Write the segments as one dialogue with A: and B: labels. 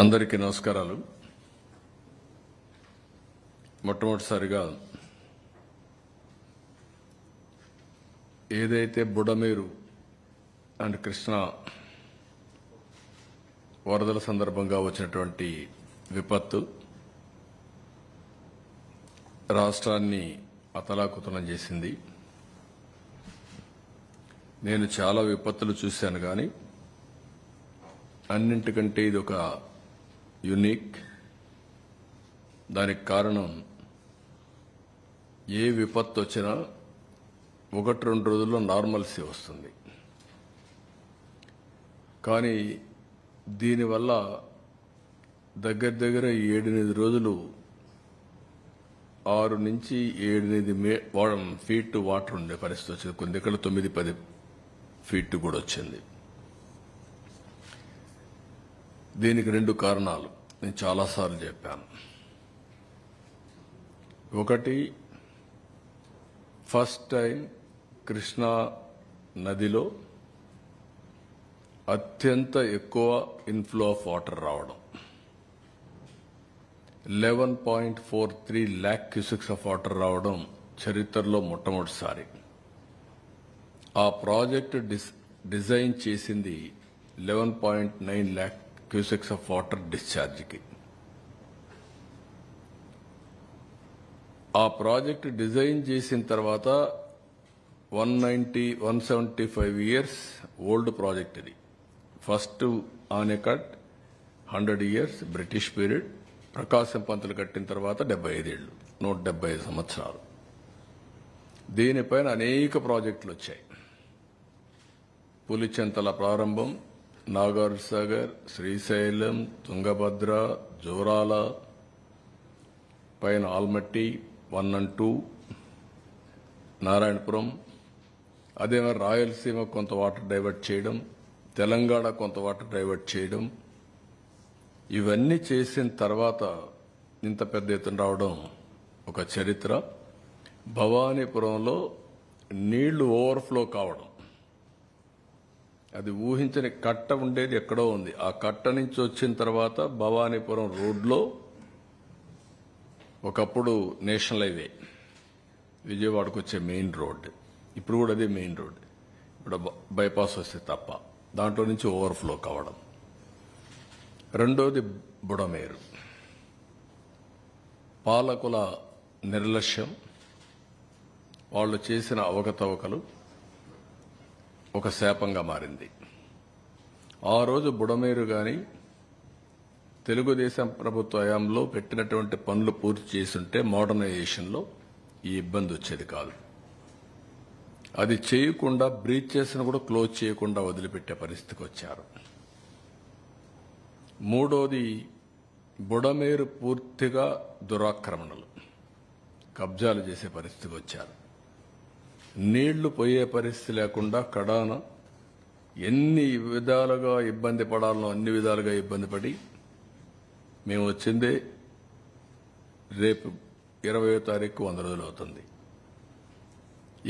A: అందరికీ నమస్కారాలు. మొట్టమొదటిసారిగా ఏదైతే బుడమేరు అండ్ కృష్ణా వరదల సందర్భంగా వచ్చినటువంటి విపత్తు రాష్ట్రాన్ని అతలాకుతలం చేసింది. నేను చాలా విపత్తులు చూశాను, కానీ అన్నింటికంటే ఇది ఒక యూనిక్. దానికి కారణం ఏ విపత్తు వచ్చినా 1-2 రోజుల్లో నార్మల్సీ వస్తుంది. కానీ దీనివల్ల దగ్గర 7-8 రోజులు 6 నుంచి 7-8 ఫీట్ వాటర్ ఉండే పరిస్థితి వచ్చింది. కొన్ని దగ్గర 9-10 ఫీట్ కూడా వచ్చింది. దీనికి 2 కారణాలు నేను చాలాసార్లు చెప్పాను. ఒకటి, ఫస్ట్ టైం కృష్ణా నదిలో అత్యంత ఎక్కువ ఇన్ఫ్లో ఆఫ్ వాటర్ రావడం. 11.43 lakh క్యూసెక్స్ ఆఫ్ వాటర్ రావడం చరిత్రలో మొట్టమొదటిసారి. ఆ ప్రాజెక్టు డిజైన్ చేసింది 11.9 lakh క్యూసెక్స్ ఆఫ్ వాటర్ డిశ్చార్జ్కి. ఆ ప్రాజెక్ట్ డిజైన్ చేసిన తర్వాత 175 ఇయర్స్ ఓల్డ్ ప్రాజెక్ట్ ఇది. First anicut 100 years british period. Prakasam Pantulu కట్టిన తర్వాత 75 ఏళ్ళు, 175 సంవత్సరాలు. దీనిపైన అనేక ప్రాజెక్టులు వచ్చాయి. పులిచెంతల ప్రారంభం, నాగార్జున సాగర్, శ్రీశైలం, తుంగభద్ర, జోరాల, పైన ఆల్మట్టి 1 and 2, నారాయణపురం, అదే మరి రాయలసీమ కొంత వాటర్ డైవర్ట్ చేయడం, తెలంగాణ కొంత వాటర్ డైవర్ట్ చేయడం, ఇవన్నీ చేసిన తర్వాత ఇంత పెద్ద ఎత్తున రావడం ఒక చరిత్ర. భవానీపురంలో నీళ్లు ఓవర్ఫ్లో కావడం, అది ఊహించని కట్ట ఉండేది ఎక్కడో ఉంది. ఆ కట్ట నుంచి వచ్చిన తర్వాత భవానీపురం రోడ్లో ఒకప్పుడు నేషనల్ హైవే విజయవాడకు వచ్చే మెయిన్ రోడ్, ఇప్పుడు కూడా అదే మెయిన్ రోడ్. ఇప్పుడు బైపాస్ వస్తే తప్ప దాంట్లో నుంచి ఓవర్ఫ్లో కావడం. రెండోది బుడమేరు. పాలకుల నిర్లక్ష్యం, వాళ్ళు చేసిన అవకతవకలు ఒక శాపంగా మారింది. ఆ రోజు బుడమేరు కానీ తెలుగుదేశం ప్రభుత్వ హయాంలో పెట్టినటువంటి పనులు పూర్తి చేసుంటే మోడర్నైజేషన్లో ఈ ఇబ్బంది వచ్చేది కాదు. అది చేయకుండా బ్రీచ్ చేసిన కూడా క్లోజ్ చేయకుండా వదిలిపెట్టే పరిస్థితికి వచ్చారు. మూడోది, బుడమేరు పూర్తిగా దురాక్రమణలు, కబ్జాలు చేసే పరిస్థితికి వచ్చారు. నీళ్లు పోయే పరిస్థితి లేకుండా కడాన ఎన్ని విధాలుగా ఇబ్బంది పడాలనో అన్ని విధాలుగా ఇబ్బంది పడి మేము వచ్చిందే రేపు 20వ తారీఖు 100 రోజులు అవుతుంది.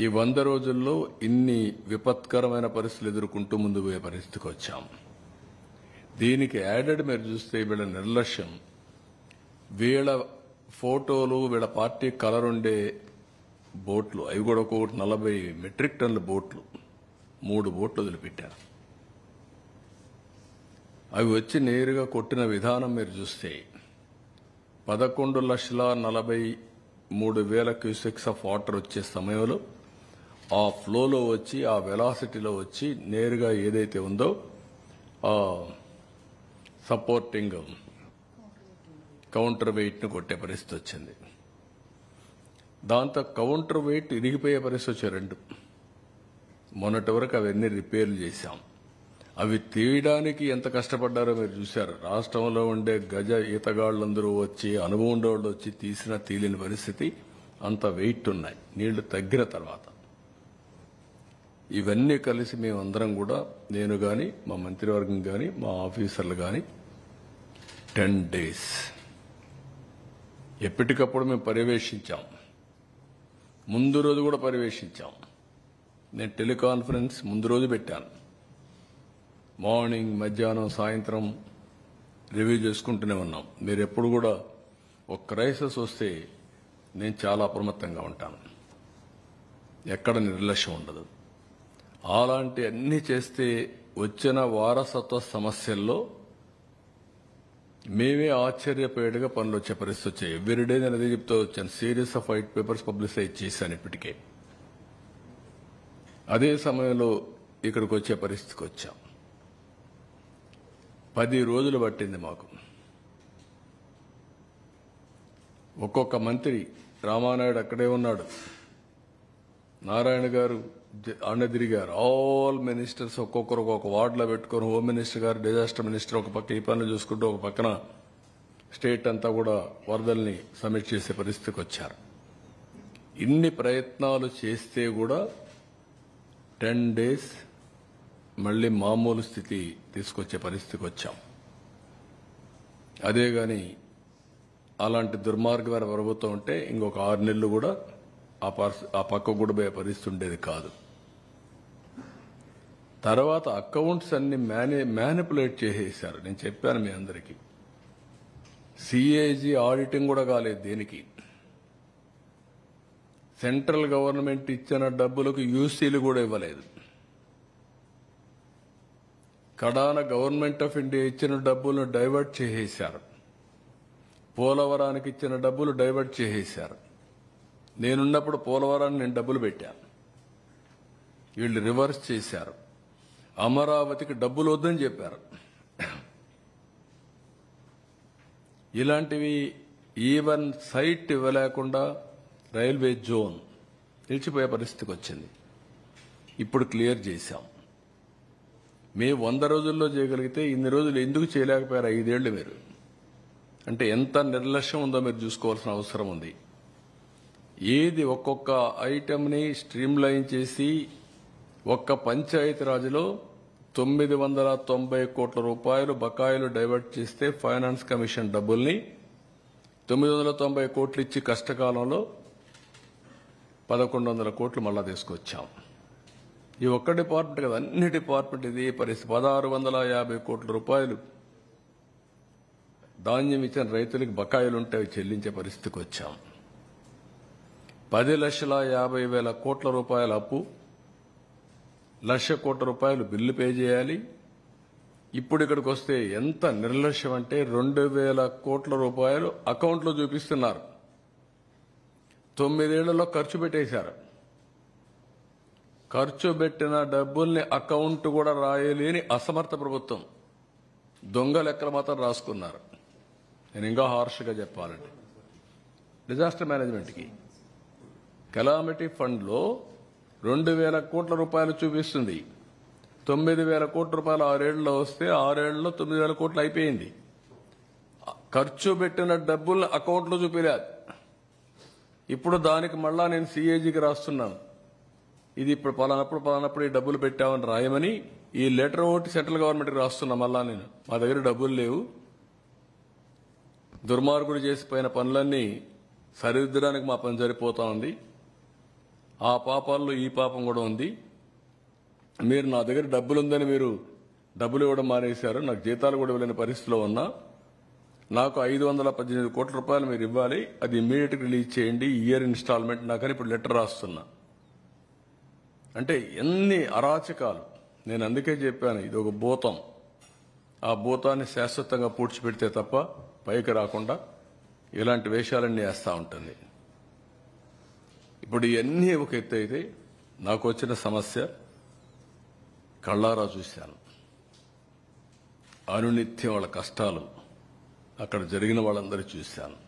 A: ఈ 100 రోజుల్లో ఇన్ని విపత్కరమైన పరిస్థితులు ఎదుర్కొంటూ ముందుకు పోయే పరిస్థితికి వచ్చాం. దీనికి యాడెడ్ మీరు చూస్తే వీళ్ళ నిర్లక్ష్యం, వీళ్ళ ఫోటోలు, వీళ్ళ పార్టీ కలర్ ఉండే బోట్లు, అవి కూడా ఒక్కొక్కటి 40 మెట్రిక్ టన్నుల బోట్లు, 3 బోట్లు వదిలిపెట్టారు. అవి వచ్చి నేరుగా కొట్టిన విధానం మీరు చూస్తే 11,43,000 క్యూసెక్స్ ఆఫ్ వాటర్ వచ్చే సమయంలో ఆ ఫ్లోలో వచ్చి, ఆ వెలాసిటీలో వచ్చి నేరుగా ఏదైతే ఉందో ఆ సపోర్టింగ్ కౌంటర్ వెయిట్ను కొట్టే పరిస్థితి వచ్చింది. దాంతో కౌంటర్ వెయిట్ ఇరిగిపోయే పరిస్థితి వచ్చే 2. మొన్నటి వరకు అవన్నీ రిపేర్లు చేశాం. అవి తీయడానికి ఎంత కష్టపడ్డారో మీరు చూశారు. రాష్ట్రంలో ఉండే గజ ఈతగాళ్లందరూ వచ్చి, అనుభవం ఉండేవాళ్ళు వచ్చి తీసినా తీయలేని పరిస్థితి. అంత వెయిట్ ఉన్నాయి నీళ్లు తగ్గిన తర్వాత. ఇవన్నీ కలిసి మేమందరం కూడా, నేను కానీ, మా మంత్రివర్గం కానీ, మా ఆఫీసర్లు కానీ 10 days ఎప్పటికప్పుడు మేము పర్యవేక్షించాం. ముందు రోజు కూడా పర్యవేక్షించాం. నేను టెలికాన్ఫరెన్స్ ముందు రోజు పెట్టాను. మార్నింగ్, మధ్యాహ్నం, సాయంత్రం రివ్యూ చేసుకుంటూనే ఉన్నాం. మీరు ఎప్పుడు కూడా ఒక క్రైసిస్ వస్తే నేను చాలా అప్రమత్తంగా ఉంటాను. ఎక్కడ నిర్లక్ష్యం ఉండదు. అలాంటి అన్ని చేస్తే వచ్చిన వారసత్వ సమస్యల్లో మేమే ఆశ్చర్యపోయేట్టుగా పనులు వచ్చే పరిస్థితి వచ్చాయి. ఎవ్రీడే నేను అదే చెప్తూ వచ్చాను. Series of white papers publicise చేశాను ఇప్పటికే. అదే సమయంలో ఇక్కడికి వచ్చే పరిస్థితికి వచ్చాం. 10 రోజులు పట్టింది మాకు. ఒక్కొక్క మంత్రి, రామానాయుడు అక్కడే ఉన్నాడు, నారాయణ గారు అన్న తిరిగారు. ఆల్ మినిస్టర్స్ ఒక్కొక్కరు ఒక్కొక్క వార్డులో పెట్టుకుని హోమ్ మినిస్టర్ గారు, డిజాస్టర్ మినిస్టర్ ఒక పక్క ఈ పనులు చూసుకుంటూ ఒక పక్కన స్టేట్ అంతా కూడా వరదల్ని సమీక్ష చేసే పరిస్థితికి వచ్చారు. ఇన్ని ప్రయత్నాలు చేస్తే కూడా 10 days మళ్లీ మామూలు స్థితి తీసుకొచ్చే పరిస్థితికి వచ్చాం. అదే గాని అలాంటి దుర్మార్గమైన ప్రభుత్వం ఉంటే ఇంకొక 6 నెలలు కూడా ఆ పక్క కూడా పోయే పరిస్థితి ఉండేది కాదు. తర్వాత అకౌంట్స్ అన్ని మ్యానిపులేట్ చేసేశారు. నేను చెప్పాను మీ అందరికీ. సిఏజీ ఆడిటింగ్ కూడా కాలేదు దేనికి. సెంట్రల్ గవర్నమెంట్ ఇచ్చిన డబ్బులకు యూసీలు కూడా ఇవ్వలేదు. కడాన గవర్నమెంట్ ఆఫ్ ఇండియా ఇచ్చిన డబ్బులను డైవర్ట్ చేసేశారు. పోలవరానికి ఇచ్చిన డబ్బులు డైవర్ట్ చేసేశారు. నేనున్నప్పుడు పోలవరాన్ని నేను డబ్బులు పెట్టాను, వీళ్ళు రివర్స్ చేశారు. అమరావతికి డబ్బులు వద్దని చెప్పారు. ఇలాంటివి ఈవెన్ సైట్ ఇవ్వలేకుండా రైల్వే జోన్ నిలిచిపోయే పరిస్థితికి వచ్చింది. ఇప్పుడు క్లియర్ చేశాం. మేము 100 రోజుల్లో చేయగలిగితే ఇన్ని రోజులు ఎందుకు చేయలేకపోయారు? 5 ఏళ్లు మీరు. అంటే ఎంత నిర్లక్ష్యం ఉందో మీరు చూసుకోవాల్సిన అవసరం ఉంది. ఏది ఒక్కొక్క ఐటమ్ని స్ట్రీమ్లైన్ చేసి ఒక్క పంచాయతీరాజ్లో 990 కోట్ల రూపాయలు బకాయిలు డైవర్ట్ చేస్తే ఫైనాన్స్ కమిషన్ డబ్బుల్ని 990 కోట్లు ఇచ్చి కష్టకాలంలో 1100 కోట్లు మళ్ళా తీసుకొచ్చాం. ఈ ఒక్క డిపార్ట్మెంట్ కదా, అన్ని డిపార్ట్మెంట్ ఇదే పరిస్థితి. 1650 కోట్ల రూపాయలు ధాన్యం ఇచ్చిన రైతులకు బకాయిలుంటే అవి చెల్లించే పరిస్థితికి వచ్చాం. 10,50,000 కోట్ల రూపాయల అప్పు, 1,00,000 కోట్ల రూపాయలు బిల్లు పే చేయాలి. ఇప్పుడు ఇక్కడికి వస్తే ఎంత నిర్లక్ష్యం అంటే 2,000 కోట్ల రూపాయలు అకౌంట్లో చూపిస్తున్నారు. 9 ఏళ్లలో ఖర్చు పెట్టేశారు. ఖర్చు పెట్టిన డబ్బుల్ని అకౌంట్ కూడా రాయలేని అసమర్థ ప్రభుత్వం. దొంగ లెక్కలు మాత్రం రాసుకున్నారు. నేను ఇంకా హార్ష్గా చెప్పాలంటే డిజాస్టర్ మేనేజ్మెంట్కి కెలామిటీ ఫండ్లో 2,000 కోట్ల రూపాయలు చూపిస్తుంది. 9,000 కోట్ల రూపాయలు 6 ఏళ్లలో వస్తే 6 ఏళ్లలో 9,000 కోట్లు అయిపోయింది. ఖర్చు పెట్టిన డబ్బుల్ని అకౌంట్లో చూపించలేదు. ఇప్పుడు దానికి మళ్ళా నేను సిఏజీకి రాస్తున్నాను. ఇది ఇప్పుడు పలానప్పుడు ఈ డబ్బులు పెట్టామని రాయమని ఈ లెటర్ ఒకటి సెంట్రల్ గవర్నమెంట్కి రాస్తున్నా. మళ్ళా నేను మా దగ్గర డబ్బులు లేవు, దుర్మార్గుడు చేసిపోయిన పనులన్నీ సరిదిద్దడానికి మా పని సరిపోతా ఉంది, ఆ పాపాల్లో ఈ పాపం కూడా ఉంది. మీరు నా దగ్గర డబ్బులు ఉందని మీరు డబ్బులు ఇవ్వడం మానేశారు. నాకు జీతాలు కూడా ఇవ్వలేని పరిస్థితిలో ఉన్నా. నాకు 518 కోట్ల రూపాయలు మీరు ఇవ్వాలి, అది ఇమ్మీడియట్గా రిలీజ్ చేయండి, ఇయర్ ఇన్స్టాల్మెంట్ నాకని ఇప్పుడు లెటర్ రాస్తున్నా. అంటే ఎన్ని అరాచకాలు. నేను అందుకే చెప్పాను ఇది ఒక భూతం. ఆ భూతాన్ని శాశ్వతంగా పూడ్చిపెడితే తప్ప పైకి రాకుండా ఇలాంటి వేషాలన్నీ వేస్తూ ఉంటుంది. ఇప్పుడు ఇవన్నీ ఒక ఎత్తు అయితే నాకు వచ్చిన సమస్య కళ్ళారా చూశాను. అనునిత్యం వాళ్ళ కష్టాలు అక్కడ జరిగిన వాళ్ళందరూ చూశాను.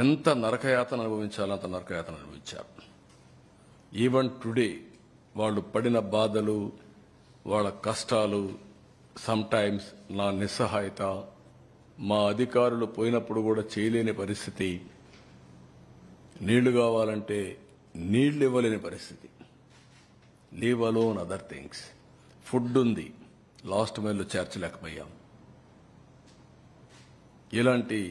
A: ఎంత నరకయాతన అనుభవించాలో అంత నరకయాతన అనుభవించారు. ఈవెన్ టుడే వాళ్ళు పడిన బాధలు, వాళ్ళ కష్టాలు, సమ్టైమ్స్ నా నిస్సహాయత, మా అధికారులు పోయినప్పుడు కూడా చేయలేని పరిస్థితి, నీళ్లు కావాలంటే నీళ్లు ఇవ్వలేని పరిస్థితి, leave alone other things. Food ఉంది, లాస్ట్ మైల్లో చేర్చలేకపోయాం. ఇలాంటి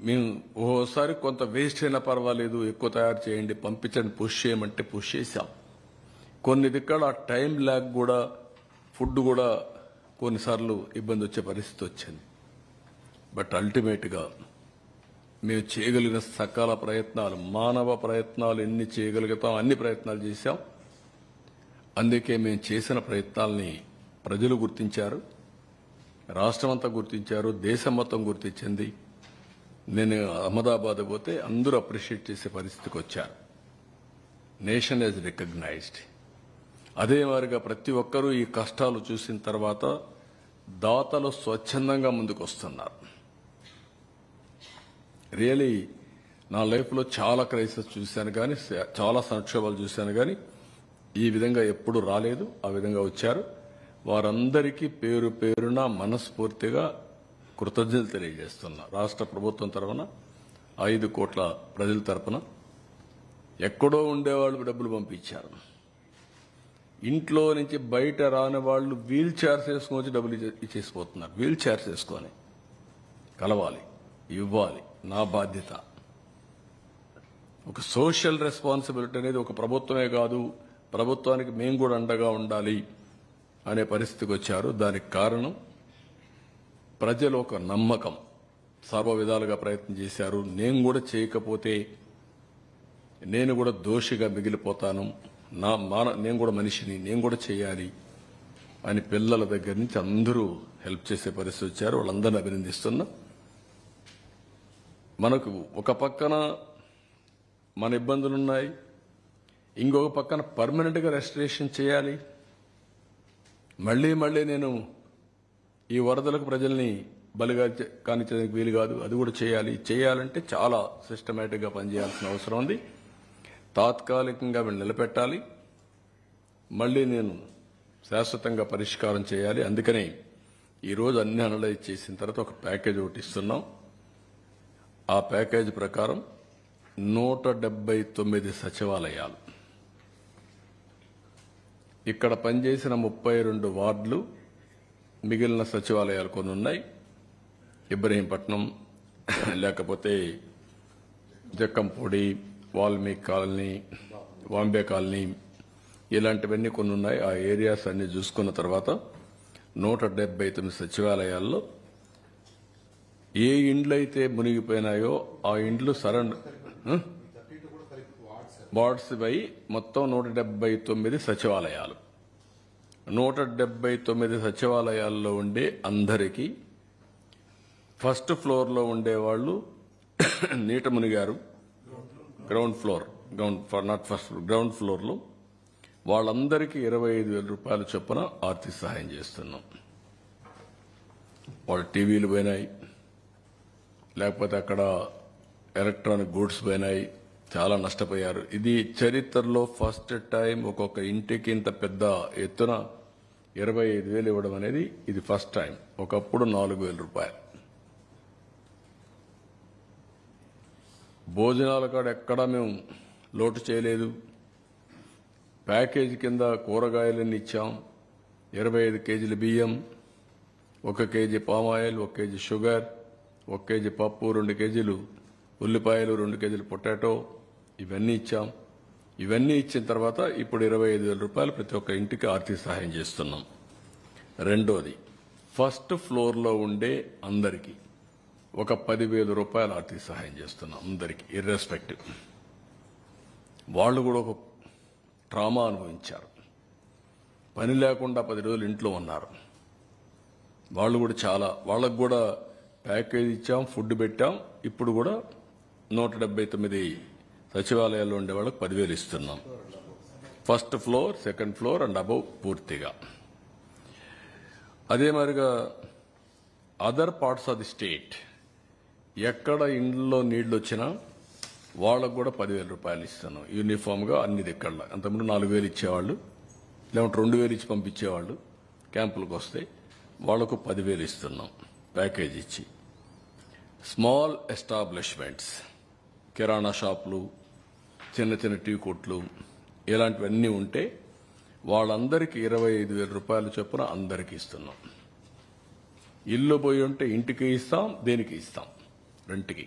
A: మేము ఓసారి కొంత వేస్ట్ అయినా పర్వాలేదు, ఎక్కువ తయారు చేయండి, పంపించండి, పుష్ చేయమంటే పుష్ చేశాం. కొన్ని దిక్కడ టైం ల్యాగ్ కూడా ఫుడ్ కూడా కొన్నిసార్లు ఇబ్బంది వచ్చే పరిస్థితి వచ్చింది. బట్ అల్టిమేట్గా మేము చేయగలిగిన సకాల ప్రయత్నాలు, మానవ ప్రయత్నాలు ఎన్ని చేయగలుగుతాం అన్ని ప్రయత్నాలు చేశాం. అందుకే మేము చేసిన ప్రయత్నాల్ని ప్రజలు గుర్తించారు, రాష్ట్రమంతా గుర్తించారు, దేశం మొత్తం గుర్తించింది. నేను అహ్మదాబాద్ పోతే అందరూ అప్రిషియేట్ చేసే పరిస్థితికి వచ్చారు. Nation has recognised. అదే మాదిరిగా ప్రతి ఒక్కరూ ఈ కష్టాలు చూసిన తర్వాత దాతలు స్వచ్ఛందంగా ముందుకు వస్తున్నారు. రియలీ నా లైఫ్లో చాలా క్రైసిస్ చూశాను, కానీ చాలా సంక్షోభాలు చూశాను, కానీ ఈ విధంగా ఎప్పుడు రాలేదు. ఆ విధంగా వచ్చారు. వారందరికీ పేరు పేరున మనస్ఫూర్తిగా కృతజ్ఞతలు తెలియజేస్తున్నా. రాష్ట్ర ప్రభుత్వం తరఫున 5 కోట్ల ప్రజల తరఫున ఎక్కడో ఉండేవాళ్ళు డబ్బులు పంపించారు. ఇంట్లో నుంచి బయట రాని వాళ్ళు వీల్ చైర్స్ వేసుకొని వచ్చి డబ్బులు ఇచ్చేసిపోతున్నారు. వీల్ చైర్స్ వేసుకొని కలవాలి, ఇవ్వాలి, నా బాధ్యత. ఒక సోషల్ రెస్పాన్సిబిలిటీ అనేది ఒక ప్రభుత్వమే కాదు, ప్రభుత్వానికి మేము కూడా అండగా ఉండాలి అనే పరిస్థితికి వచ్చారు. దానికి కారణం ప్రజలు ఒక నమ్మకం, సర్వ విధాలుగా ప్రయత్నం చేశారు. నేను కూడా చేయకపోతే నేను కూడా దోషిగా మిగిలిపోతాను, నేను కూడా మనిషిని, నేను కూడా చేయాలి అని పిల్లల దగ్గర నుంచి అందరూ హెల్ప్ చేసే పరిస్థితి వచ్చారు. వాళ్ళందరినీ అభినందిస్తున్నా. మనకు ఒక పక్కన మన ఇబ్బందులున్నాయి, ఇంకొక పక్కన పర్మనెంట్గా రెస్టరేషన్ చేయాలి. మళ్లీ నేను ఈ వరదలకు ప్రజల్ని బలిగా కానిచ్చేందుకు వీలు కాదు, అది కూడా చేయాలంటే చాలా సిస్టమేటిక్గా పనిచేయాల్సిన అవసరం ఉంది. తాత్కాలికంగా వీళ్ళు నిలబెట్టాలి, మళ్లీ నేను శాశ్వతంగా పరిష్కారం చేయాలి. అందుకని ఈరోజు అన్ని అనలైజ్ చేసిన తర్వాత ఒక ప్యాకేజ్ ఒకటి ఇస్తున్నాం. ఆ ప్యాకేజ్ ప్రకారం 179 సచివాలయాలు, ఇక్కడ పనిచేసిన 32 వార్డులు, మిగిలిన సచివాలయాలు కొన్ని ఉన్నాయి. ఇబ్రహీంపట్నం, లేకపోతే జక్కంపూడి, వాల్మీకి కాలనీ, వాంబే కాలనీ, ఇలాంటివన్నీ కొన్ని ఉన్నాయి. ఆ ఏరియాస్ అన్ని చూసుకున్న తర్వాత 179 సచివాలయాల్లో ఏ ఇండ్లు అయితే మునిగిపోయినాయో ఆ ఇండ్లు వార్డ్స్ పై మొత్తం 179 సచివాలయాలు. 179 సచివాలయాల్లో ఉండే అందరికీ ఫస్ట్ ఫ్లోర్లో ఉండేవాళ్ళు నీట మునిగారు, గ్రౌండ్ ఫ్లోర్లో వాళ్ళందరికీ 25,000 రూపాయల చొప్పున ఆర్థిక సహాయం చేస్తున్నాం. వాళ్ళ టీవీలు పోయినాయి, లేకపోతే అక్కడ ఎలక్ట్రానిక్ గూడ్స్ పోయినాయి, చాలా నష్టపోయారు. ఇది చరిత్రలో ఫస్ట్ టైం ఒక్కొక్క ఇంటికి ఇంత పెద్ద ఎత్తున 25,000 ఇవ్వడం అనేది ఇది ఫస్ట్ టైం. ఒకప్పుడు 4,000 రూపాయలు. భోజనాల కాడ ఎక్కడా మేము లోటు చేయలేదు. ప్యాకేజీ కింద కూరగాయలన్నీ ఇచ్చాం. 25 కేజీల బియ్యం, 1 KG palm oil, 1 KG sugar, 1 KG పప్పు, 2 కేజీలు ఉల్లిపాయలు, 2 కేజీలు పొటాటో, ఇవన్నీ ఇచ్చాం. ఇవన్నీ ఇచ్చిన తర్వాత ఇప్పుడు 25,000 రూపాయలు ప్రతి ఒక్క ఇంటికి ఆర్థిక సహాయం చేస్తున్నాం. రెండోది, ఫస్ట్ ఫ్లోర్లో ఉండే అందరికీ ఒక 10,000 రూపాయలు ఆర్థిక సహాయం చేస్తున్నాం. అందరికీ ఇర్రెస్పెక్టివ్. వాళ్ళు కూడా ఒక ట్రామా అనుభవించారు, పని లేకుండా 10 రోజులు ఇంట్లో ఉన్నారు. వాళ్ళకు కూడా ప్యాకేజ్ ఇచ్చాం, ఫుడ్ పెట్టాం. ఇప్పుడు కూడా 179 సచివాలయాల్లో ఉండే వాళ్ళకి 10,000 ఇస్తున్నాం. First floor, second floor and above పూర్తిగా. అదే మాదిరిగా other parts of the state ఎక్కడ ఇండ్లలో నీళ్లు వచ్చినా వాళ్ళకు కూడా 10,000 రూపాయలు ఇస్తున్నాం యూనిఫామ్గా అన్ని దిక్కల్లో. అంతకుముందు 4,000 ఇచ్చేవాళ్ళు, లేకుంటే 2,000 ఇచ్చి పంపించేవాళ్ళు క్యాంపులకు వస్తే. వాళ్లకు 10,000 ఇస్తున్నాం ప్యాకేజ్ ఇచ్చి. స్మాల్ ఎస్టాబ్లిష్మెంట్స్, కిరాణా షాపులు, చిన్న చిన్న టీ కొట్లు, ఇలాంటివన్నీ ఉంటే వాళ్ళందరికీ 25,000 రూపాయల చొప్పున అందరికీ ఇస్తున్నాం. ఇల్లు పోయి ఉంటే ఇంటికి ఇస్తాం, దేనికి ఇస్తాం, రెంట్కి.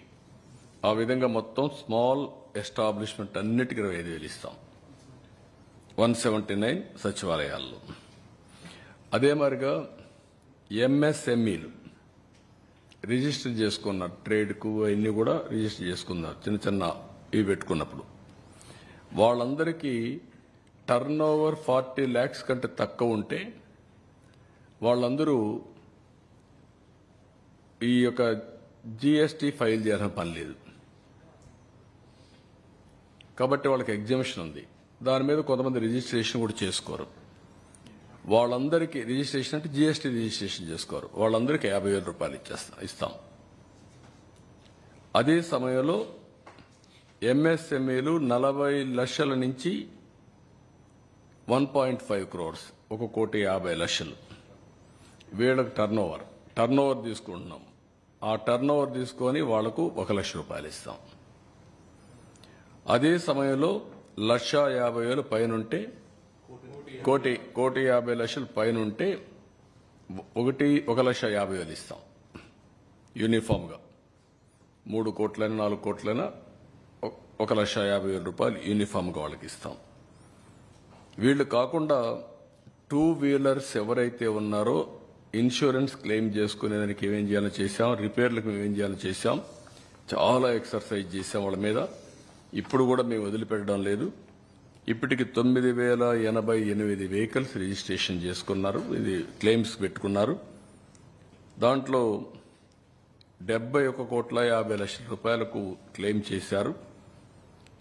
A: ఆ విధంగా మొత్తం స్మాల్ ఎస్టాబ్లిష్మెంట్ అన్నిటికీ 25,000 ఇస్తాం 179 సచివాలయాల్లో. అదే మాదిరిగా ఎంఎస్ఎంఈలు రిజిస్టర్ చేసుకున్నారు, ట్రేడ్కు అవన్నీ కూడా రిజిస్టర్ చేసుకున్నారు. చిన్న చిన్న ఇవి పెట్టుకున్నప్పుడు వాళ్ళందరికీ టర్న్ ఓవర్ 40 lakhs కంటే తక్కువ ఉంటే వాళ్ళందరూ ఈ యొక్క జిఎస్టీ ఫైల్ చేయాల్సిన పని లేదు. కాబట్టి వాళ్ళకి ఎగ్జామిషన్ ఉంది. దాని మీద కొంతమంది రిజిస్ట్రేషన్ కూడా చేసుకోరు. వాళ్ళందరికీ రిజిస్ట్రేషన్ అంటే జిఎస్టీ రిజిస్ట్రేషన్ చేసుకోరు. వాళ్ళందరికీ 50,000 రూపాయలు ఇస్తాం. అదే సమయంలో ఎంఎస్ఎంఈలు 40 లక్షల నుంచి 1.5 crores, 1,50,00,000 వీళ్ళకి టర్న్ ఓవర్ తీసుకుంటున్నాం. ఆ టర్న్ ఓవర్ తీసుకొని వాళ్లకు 1,00,000 రూపాయలు ఇస్తాం. అదే సమయంలో 1,50,000 పైన ఉంటే 1,50,00,000 పైన ఉంటే 1,50,000 ఇస్తాం. యూనిఫామ్గా 3 కోట్లైనా 4 కోట్లైనా 1,50,000 రూపాయలు యూనిఫామ్గా వాళ్ళకి ఇస్తాం. వీళ్ళు కాకుండా 2 వీలర్స్ ఎవరైతే ఉన్నారో ఇన్సూరెన్స్ క్లెయిమ్ చేసుకునేదానికి ఏమేం చేయాలో చేశాం, రిపేర్లకు ఏమేం చేయాలో చేశాం, చాలా ఎక్సర్సైజ్ చేశాం వాళ్ళ మీద. ఇప్పుడు కూడా మేము వదిలిపెట్టడం లేదు. ఇప్పటికి 9,088 వెహికల్స్ రిజిస్ట్రేషన్ చేసుకున్నారు, ఇది క్లెయిమ్స్ పెట్టుకున్నారు. దాంట్లో 71,50,00,000 రూపాయలకు క్లెయిమ్ చేశారు.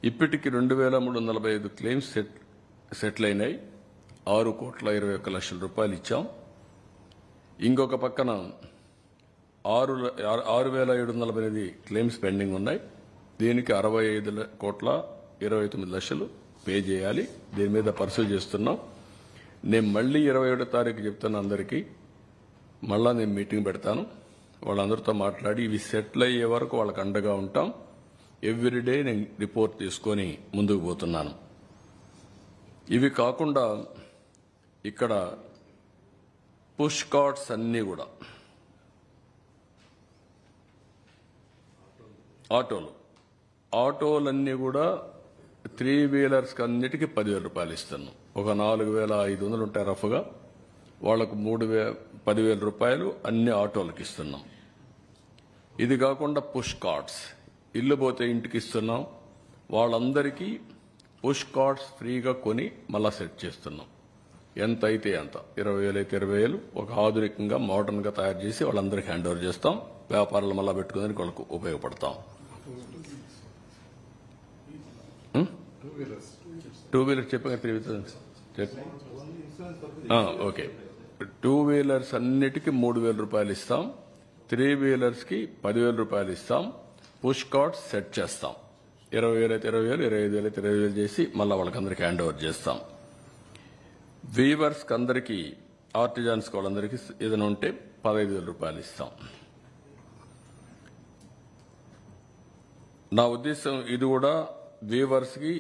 A: ఇప్పటికి 2,345 క్లెయిమ్స్ సెటిల్ అయినాయి. 6,21,00,000 రూపాయలు ఇచ్చాం. ఇంకొక పక్కన 6,748 క్లెయిమ్స్ పెండింగ్ ఉన్నాయి. దీనికి 65,29,00,000 పే చేయాలి. దీని మీద పర్సూ చేస్తున్నాం. నేను మళ్ళీ 27వ తారీఖు చెప్తాను అందరికీ. మళ్ళా నేను మీటింగ్ పెడతాను. వాళ్ళందరితో మాట్లాడి ఇవి సెటిల్ అయ్యే వరకు వాళ్ళకి అండగా ఉంటాం. ఎవ్రీడే నేను రిపోర్ట్ తీసుకొని ముందుకు పోతున్నాను. ఇవి కాకుండా ఇక్కడ పుష్ కార్ట్స్ అన్నీ కూడా ఆటోలన్నీ కూడా 3 వీలర్స్కి అన్నిటికీ 10,000 రూపాయలు ఇస్తున్నాం. ఒక 4,500 ఉంటాయి రఫ్గా. వాళ్లకు 10,000 రూపాయలు అన్ని ఆటోలకు ఇస్తున్నాం. ఇది కాకుండా పుష్ కార్ట్స్ ఇల్లు పోతే ఇంటికి ఇస్తున్నాం. వాళ్ళందరికీ పుష్ కార్ట్స్ ఫ్రీగా కొని మళ్ళా సెట్ చేస్తున్నాం. ఎంత అయితే అంత, 20,000 అయితే 20,000 ఒక ఆధునికంగా మోడర్న్గా తయారు చేసి వాళ్ళందరికీ హ్యాండ్ ఓవర్ చేస్తాం. వ్యాపారాలు మళ్ళా పెట్టుకునేందుకు వాళ్ళకు ఉపయోగపడతాం. 2 వీలర్స్ చెప్పగా 3 వీలర్స్ ఓకే. 2 వీలర్స్ అన్నిటికీ 3,000 రూపాయలు ఇస్తాం. 3 వీలర్స్కి 10,000 రూపాయలు ఇస్తాం. పుష్ కార్ట్స్ సెట్ చేస్తాం. 20,000 అయితే 20,000, 25,000 అయితే 25,000 చేసి మళ్ళీ వాళ్ళకందరికీ హ్యాండ్ ఓవర్ చేస్తాం. వీవర్స్కి అందరికీ, ఆర్టిజాన్స్కి వాళ్ళందరికీ ఏదైనా ఉంటే 15,000 రూపాయలు ఇస్తాం. నా ఉద్దేశం ఇది కూడా వీవర్స్కి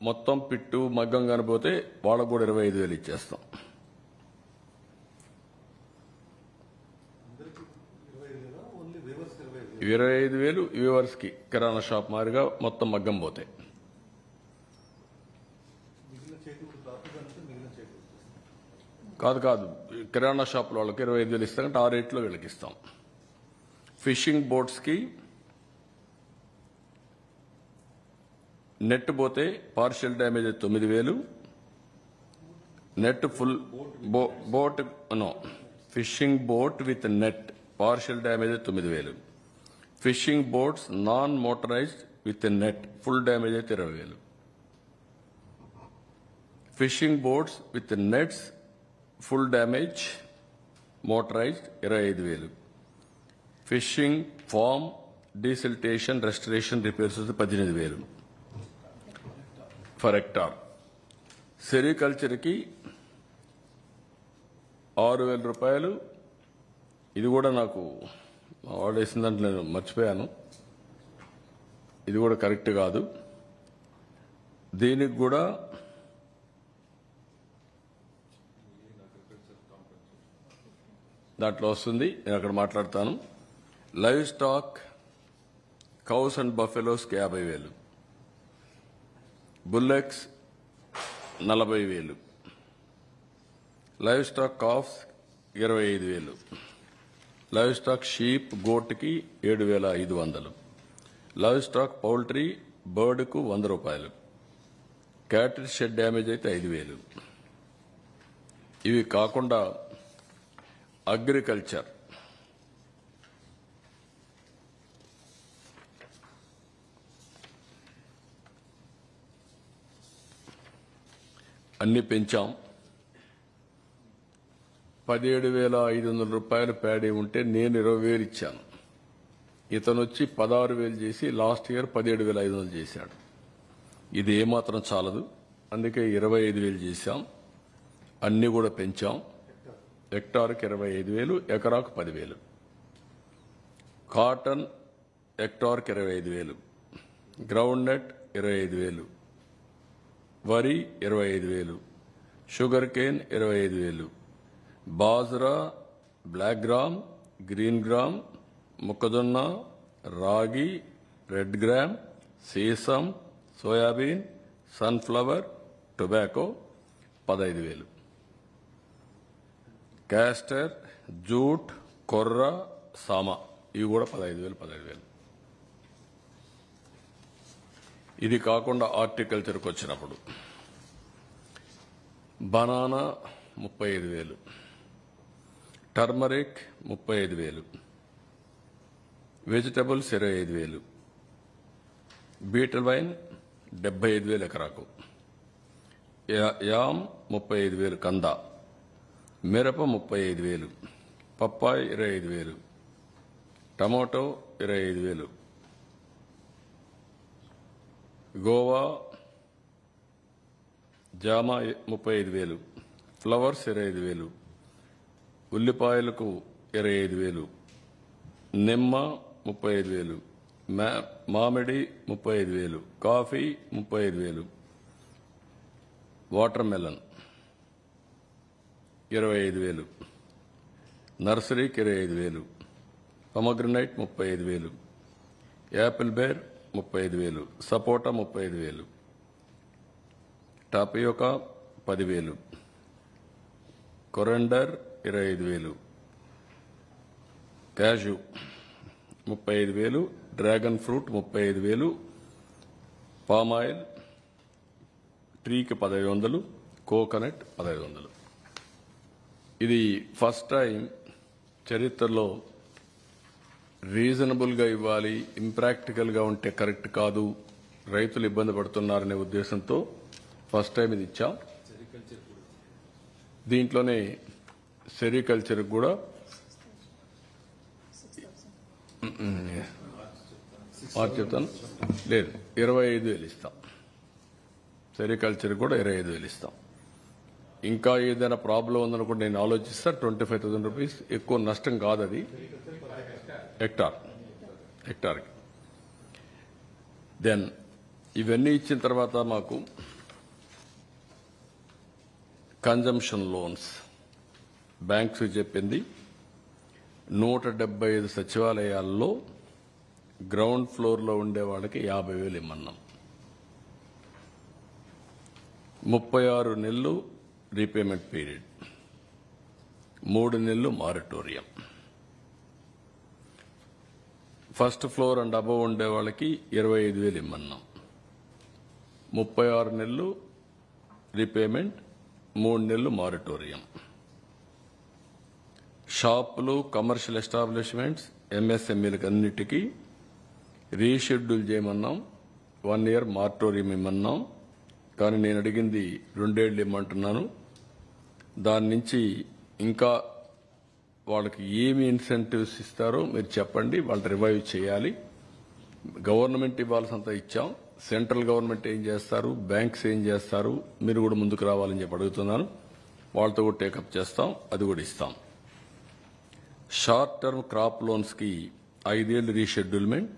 A: మొత్తం పిట్టు మగ్గం కానిపోతే వాళ్ళకు కూడా 25,000 ఇచ్చేస్తాం. 25,000 వీవర్స్కి కిరాణా షాప్ మాదిరిగా మొత్తం మగ్గం పోతే. కాదు కిరాణా షాపుల వాళ్ళకి 25,000 ఇస్తామంటే ఆ రేట్లో వీళ్ళకి ఇస్తాం. ఫిషింగ్ బోట్స్కి నెట్ పోతే partial damage 9,000, net full boat fishing boat with net partial damage 9,000, fishing boats non motorized with net full damage అయితే 20,000, fishing boats with nets full damage motorized 25,000, fishing farm desiltation restoration repairs 18,000 per hectare. సెరికల్చర్కి 6,000 రూపాయలు. ఇది కూడా నాకు వాడేసిన దాంట్లో నేను మర్చిపోయాను. ఇది కూడా కరెక్ట్ కాదు. దీనికి కూడా దాంట్లో వస్తుంది, నేను అక్కడ మాట్లాడతాను. లైవ్ స్టాక్ కౌస్ అండ్ బఫెలోస్కి 50,000, bullocks 40,000, livestock calves 25,000. Livestock sheep గోట్కి 7,500. లైవ్ స్టాక్ పౌల్ట్రీ బర్డ్కు 100 రూపాయలు. క్యాటిల్ షెడ్ డ్యామేజ్ అయితే 5,000. ఇవి కాకుండా అగ్రికల్చర్ అన్ని పెంచాం. 17,500 రూపాయలు ప్యాడీ ఉంటే నేను 20,000 ఇచ్చాను. ఇతను వచ్చి 16,000 చేసి లాస్ట్ ఇయర్ 17,500 చేశాడు. ఇది ఏమాత్రం చాలదు, అందుకే 25,000 చేశాం. అన్ని కూడా పెంచాం. హెక్టార్కి 25,000, ఎకరాకు 10,000. కాటన్ హెక్టార్కి 25,000, గ్రౌండ్ నట్ 25,000, వరి 25,000, sugarcane 25,000, bajra, black gram, green gram, మొక్కజొన్న, రాగి, రెడ్ గ్రామ్, సీసం, soybean, sunflower, tobacco 15,000. Castor, jute, కొర్ర, సామా ఇవి కూడా 15,000. ఇది కాకుండా హార్టికల్చర్కి వచ్చినప్పుడు banana 35,000, turmeric 35,000, vegetables 25,000, betel vine 75,000 ఎకరాకు, యామ్ 35,000 కంద, మిరప 35,000, పప్పాయి 25,000, టమాటో 25,000, గోవా జామ 35,000, ఫ్లవర్స్ 25,000, ఉల్లిపాయలకు 25,000, నిమ్మ 35,000, మామిడి 35,000, కాఫీ 35,000, వాటర్ మెలన్ 25,000, నర్సరీకి 25,000, pomegranate 35,000, apple ber 35,000, sapota 35,000, tapioca 10,000, coriander 25,000, cashew 35,000, dragon fruit 35,000, palm oil ట్రీకి 1,500, కోకోనట్ 1,500. ఇది ఫస్ట్ టైం చరిత్రలో రీజనబుల్గా ఇవ్వాలి, ఇంప్రాక్టికల్గా ఉంటే కరెక్ట్ కాదు, రైతులు ఇబ్బంది పడుతున్నారనే ఉద్దేశంతో ఫస్ట్ టైం ఇది ఇచ్చాం. దీంట్లోనే సెరికల్చర్ కూడా చెప్తాను, లేదు 25,000 ఇస్తాం. సెరికల్చర్ కూడా 25,000 ఇస్తాం. ఇంకా ఏదైనా ప్రాబ్లం ఉందనుకుంటే నేను ఆలోచిస్తా. 25,000 రూపీస్ ఎక్కువ నష్టం కాదు, అది హెక్టార్కి. దెన్ ఇవన్నీ ఇచ్చిన తర్వాత మాకు కన్జంప్షన్ లోన్స్ బ్యాంక్స్ చెప్పింది 175 సచివాలయాల్లో గ్రౌండ్ ఫ్లోర్లో ఉండే వాళ్ళకి 50,000 ఇమ్మన్నాం. 36 నెలలు రీపేమెంట్ పీరియడ్, 3 నెలలు moratorium. First floor and above ఉండే వాళ్ళకి 25,000 ఇమ్మన్నాం. 36 నెలలు రీపేమెంట్, 3 నెలలు మారటోరియం. షాపులు, కమర్షియల్ ఎస్టాబ్లిష్మెంట్స్, ఎంఎస్ఎంఈలకు అన్నిటికీ రీషెడ్యూల్ చేయమన్నాం. 1 ఇయర్ మారటోరియం ఇమ్మన్నాం. కానీ నేను అడిగింది 2 ఏళ్ళు ఇమ్మంటున్నాను. దాని నుంచి ఇంకా వాళ్ళకి ఏమి ఇన్సెంటివ్స్ ఇస్తారో మీరు చెప్పండి, వాళ్ళు రివైవ్ చేయాలి. గవర్నమెంట్ ఇవ్వాల్సినంత ఇచ్చాం, సెంట్రల్ గవర్నమెంట్ ఏం చేస్తారు, బ్యాంక్స్ ఏం చేస్తారు, మీరు కూడా ముందుకు రావాలని చెప్పి అడుగుతున్నాను. వాళ్ళతో కూడా టేకప్ చేస్తాం, అది కూడా ఇస్తాం. షార్ట్ టర్మ్ క్రాప్ లోన్స్కి 5 ఏళ్ళు రీషెడ్యూల్మెంట్,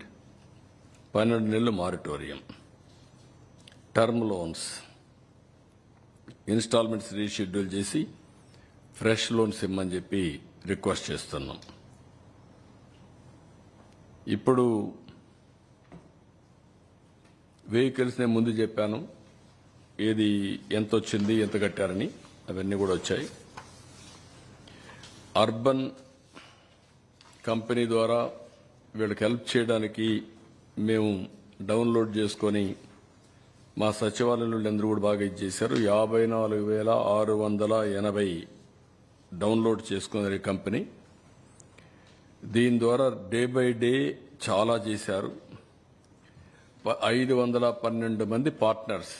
A: 12 నెలలు moratorium. Term loans instalments reschedule చేసి ఫ్రెష్ లోన్స్ ఇమ్మని చెప్పి రిక్వెస్ట్ చేస్తున్నాం. ఇప్పుడు వెహికల్స్ నేను ముందు చెప్పాను, ఏది ఎంత వచ్చింది, ఎంత కట్టారని, అవన్నీ కూడా వచ్చాయి. అర్బన్ కంపెనీ ద్వారా వీళ్ళకి హెల్ప్ చేయడానికి మేము డౌన్లోడ్ చేసుకొని మా సచివాలయంలో అందరూ కూడా బాగా ఇచ్చేశారు. 54,680 డౌన్లోడ్ చేసుకున్నారు ఈ కంపెనీ. దీని ద్వారా డే బై డే చాలా చేశారు. 512 మంది పార్ట్నర్స్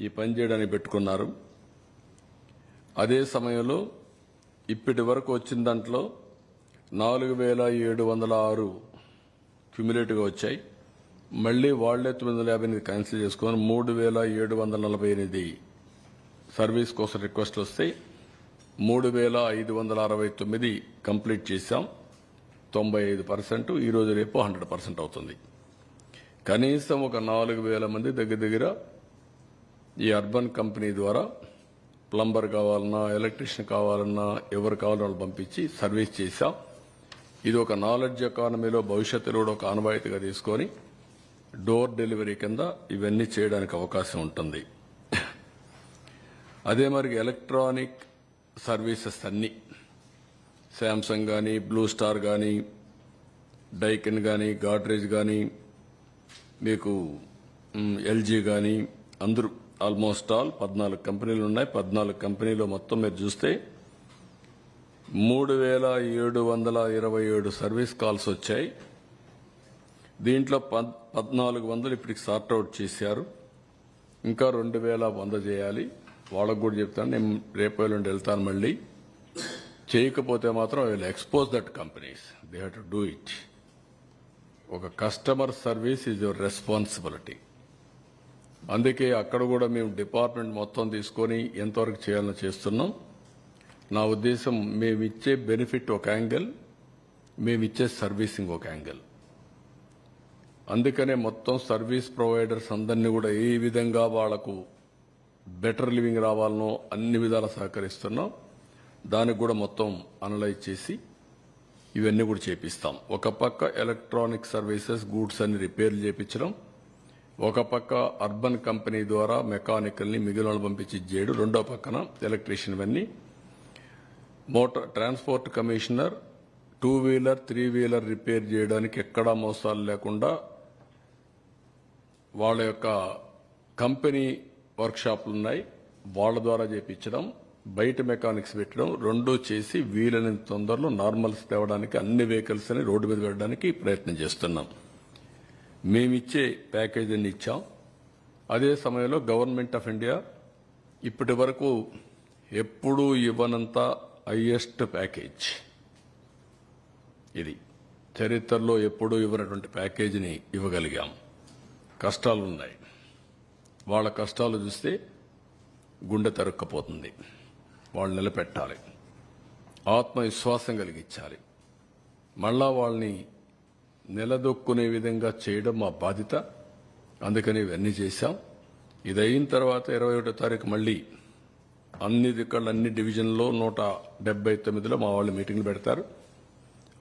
A: ఈ పని చేయడానికి పెట్టుకున్నారు. అదే సమయంలో ఇప్పటి వరకు వచ్చిన దాంట్లో 4,706 క్యుములేటివ్గా వచ్చాయి. మళ్లీ వాళ్లే 958 క్యాన్సిల్ చేసుకుని 3,748 సర్వీస్ కోసం రిక్వెస్ట్ వస్తాయి. 3,569 కంప్లీట్ చేశాం. 95%. ఈ రోజు రేపు 100% అవుతుంది. కనీసం ఒక 4,000 మంది దగ్గర ఈ అర్బన్ కంపెనీ ద్వారా ప్లంబర్ కావాలన్నా, ఎలక్ట్రీషియన్ కావాలన్నా, ఎవరు కావాలన్నా వాళ్ళు పంపించి సర్వీస్ చేశాం. ఇది ఒక నాలెడ్జ్ ఎకానమీలో భవిష్యత్తులో కూడా ఒక ఆనవాయితీగా తీసుకొని డోర్ డెలివరీ కింద ఇవన్నీ చేయడానికి అవకాశం ఉంటుంది. అదే మరి ఎలక్ట్రానిక్ సర్వీసెస్ అన్ని శాంసంగ్ కానీ, బ్లూ స్టార్ కానీ, డైకిన్ కానీ, గాడ్రేజ్ కానీ, మీకు ఎల్జీ కానీ, అందరూ ఆల్మోస్ట్ ఆల్ 14 కంపెనీలు ఉన్నాయి. 14 కంపెనీలో మొత్తం మీరు చూస్తే 3,727 సర్వీస్ కాల్స్ వచ్చాయి. దీంట్లో 1,400 ఇప్పటికి సార్ట్అవుట్ చేశారు. ఇంకా 2,100 చేయాలి. వాళ్ళకు కూడా చెప్తాను, నేను రేపు ఎల్లుండి వెళ్తాను. మళ్ళీ చేయకపోతే మాత్రం I will expose that companies. They have to do it. ఒక customer service is your responsibility. అందుకే అక్కడ కూడా మేము డిపార్ట్మెంట్ మొత్తం తీసుకొని ఎంతవరకు చేయాలని చేస్తున్నాం. నా ఉద్దేశం, మేమిచ్చే బెనిఫిట్ ఒక యాంగిల్, మేమిచ్చే సర్వీసింగ్ ఒక యాంగిల్. అందుకనే మొత్తం సర్వీస్ ప్రొవైడర్స్ అందరినీ కూడా ఏ విధంగా వాళ్లకు బెటర్ లివింగ్ రావాలనో అన్ని విధాలా సహకరిస్తున్నాం. దానికి కూడా మొత్తం అనలైజ్ చేసి ఇవన్నీ కూడా చేపిస్తాం. ఒక పక్క ఎలక్ట్రానిక్ సర్వీసెస్, గూడ్స్ అన్ని రిపేర్లు చేపించడం, ఒక పక్క అర్బన్ కంపెనీ ద్వారా మెకానికల్ని మిగిలిన పంపించి చేయడం, రెండో పక్కన ఎలక్ట్రీషియన్ అన్ని. Motor transport commissioner 2 wheeler 3 wheeler repair చేయడానికి ఎక్కడా మోసాలు లేకుండా వాళ్ళ యొక్క కంపెనీ వర్క్షాప్లు ఉన్నాయి, వాళ్ళ ద్వారా చేపించడం, బయట మెకానిక్స్ పెట్టడం, రెండూ చేసి వీలైనంత తొందరలో నార్మల్స్ తేవడానికి అన్ని వెహికల్స్ అని రోడ్డు మీద పెట్టడానికి ప్రయత్నం చేస్తున్నాం. మేమిచ్చే ప్యాకేజ్ అన్ని ఇచ్చాం. అదే సమయంలో గవర్నమెంట్ ఆఫ్ ఇండియా ఇప్పటి వరకు ఎప్పుడూ ఇవ్వనంత హైయెస్ట్ ప్యాకేజ్ ఇది. చరిత్రలో ఎప్పుడూ ఇవ్వనటువంటి ప్యాకేజీని ఇవ్వగలిగాం. కష్టాలున్నాయి. వాళ్ళ కష్టాలు చూస్తే గుండె తరుక్కపోతుంది. వాళ్ళు నిలబెట్టాలి, ఆత్మవిశ్వాసం కలిగించాలి, మళ్ళా వాళ్ళని నిలదొక్కునే విధంగా చేయడం మా బాధ్యత. అందుకని ఇవన్నీ చేశాం. ఇది అయిన తర్వాత 21వ తారీఖు మళ్ళీ అన్ని దిక్కళ్ళు, అన్ని డివిజన్లో 179లో మా వాళ్ళు మీటింగ్లు పెడతారు.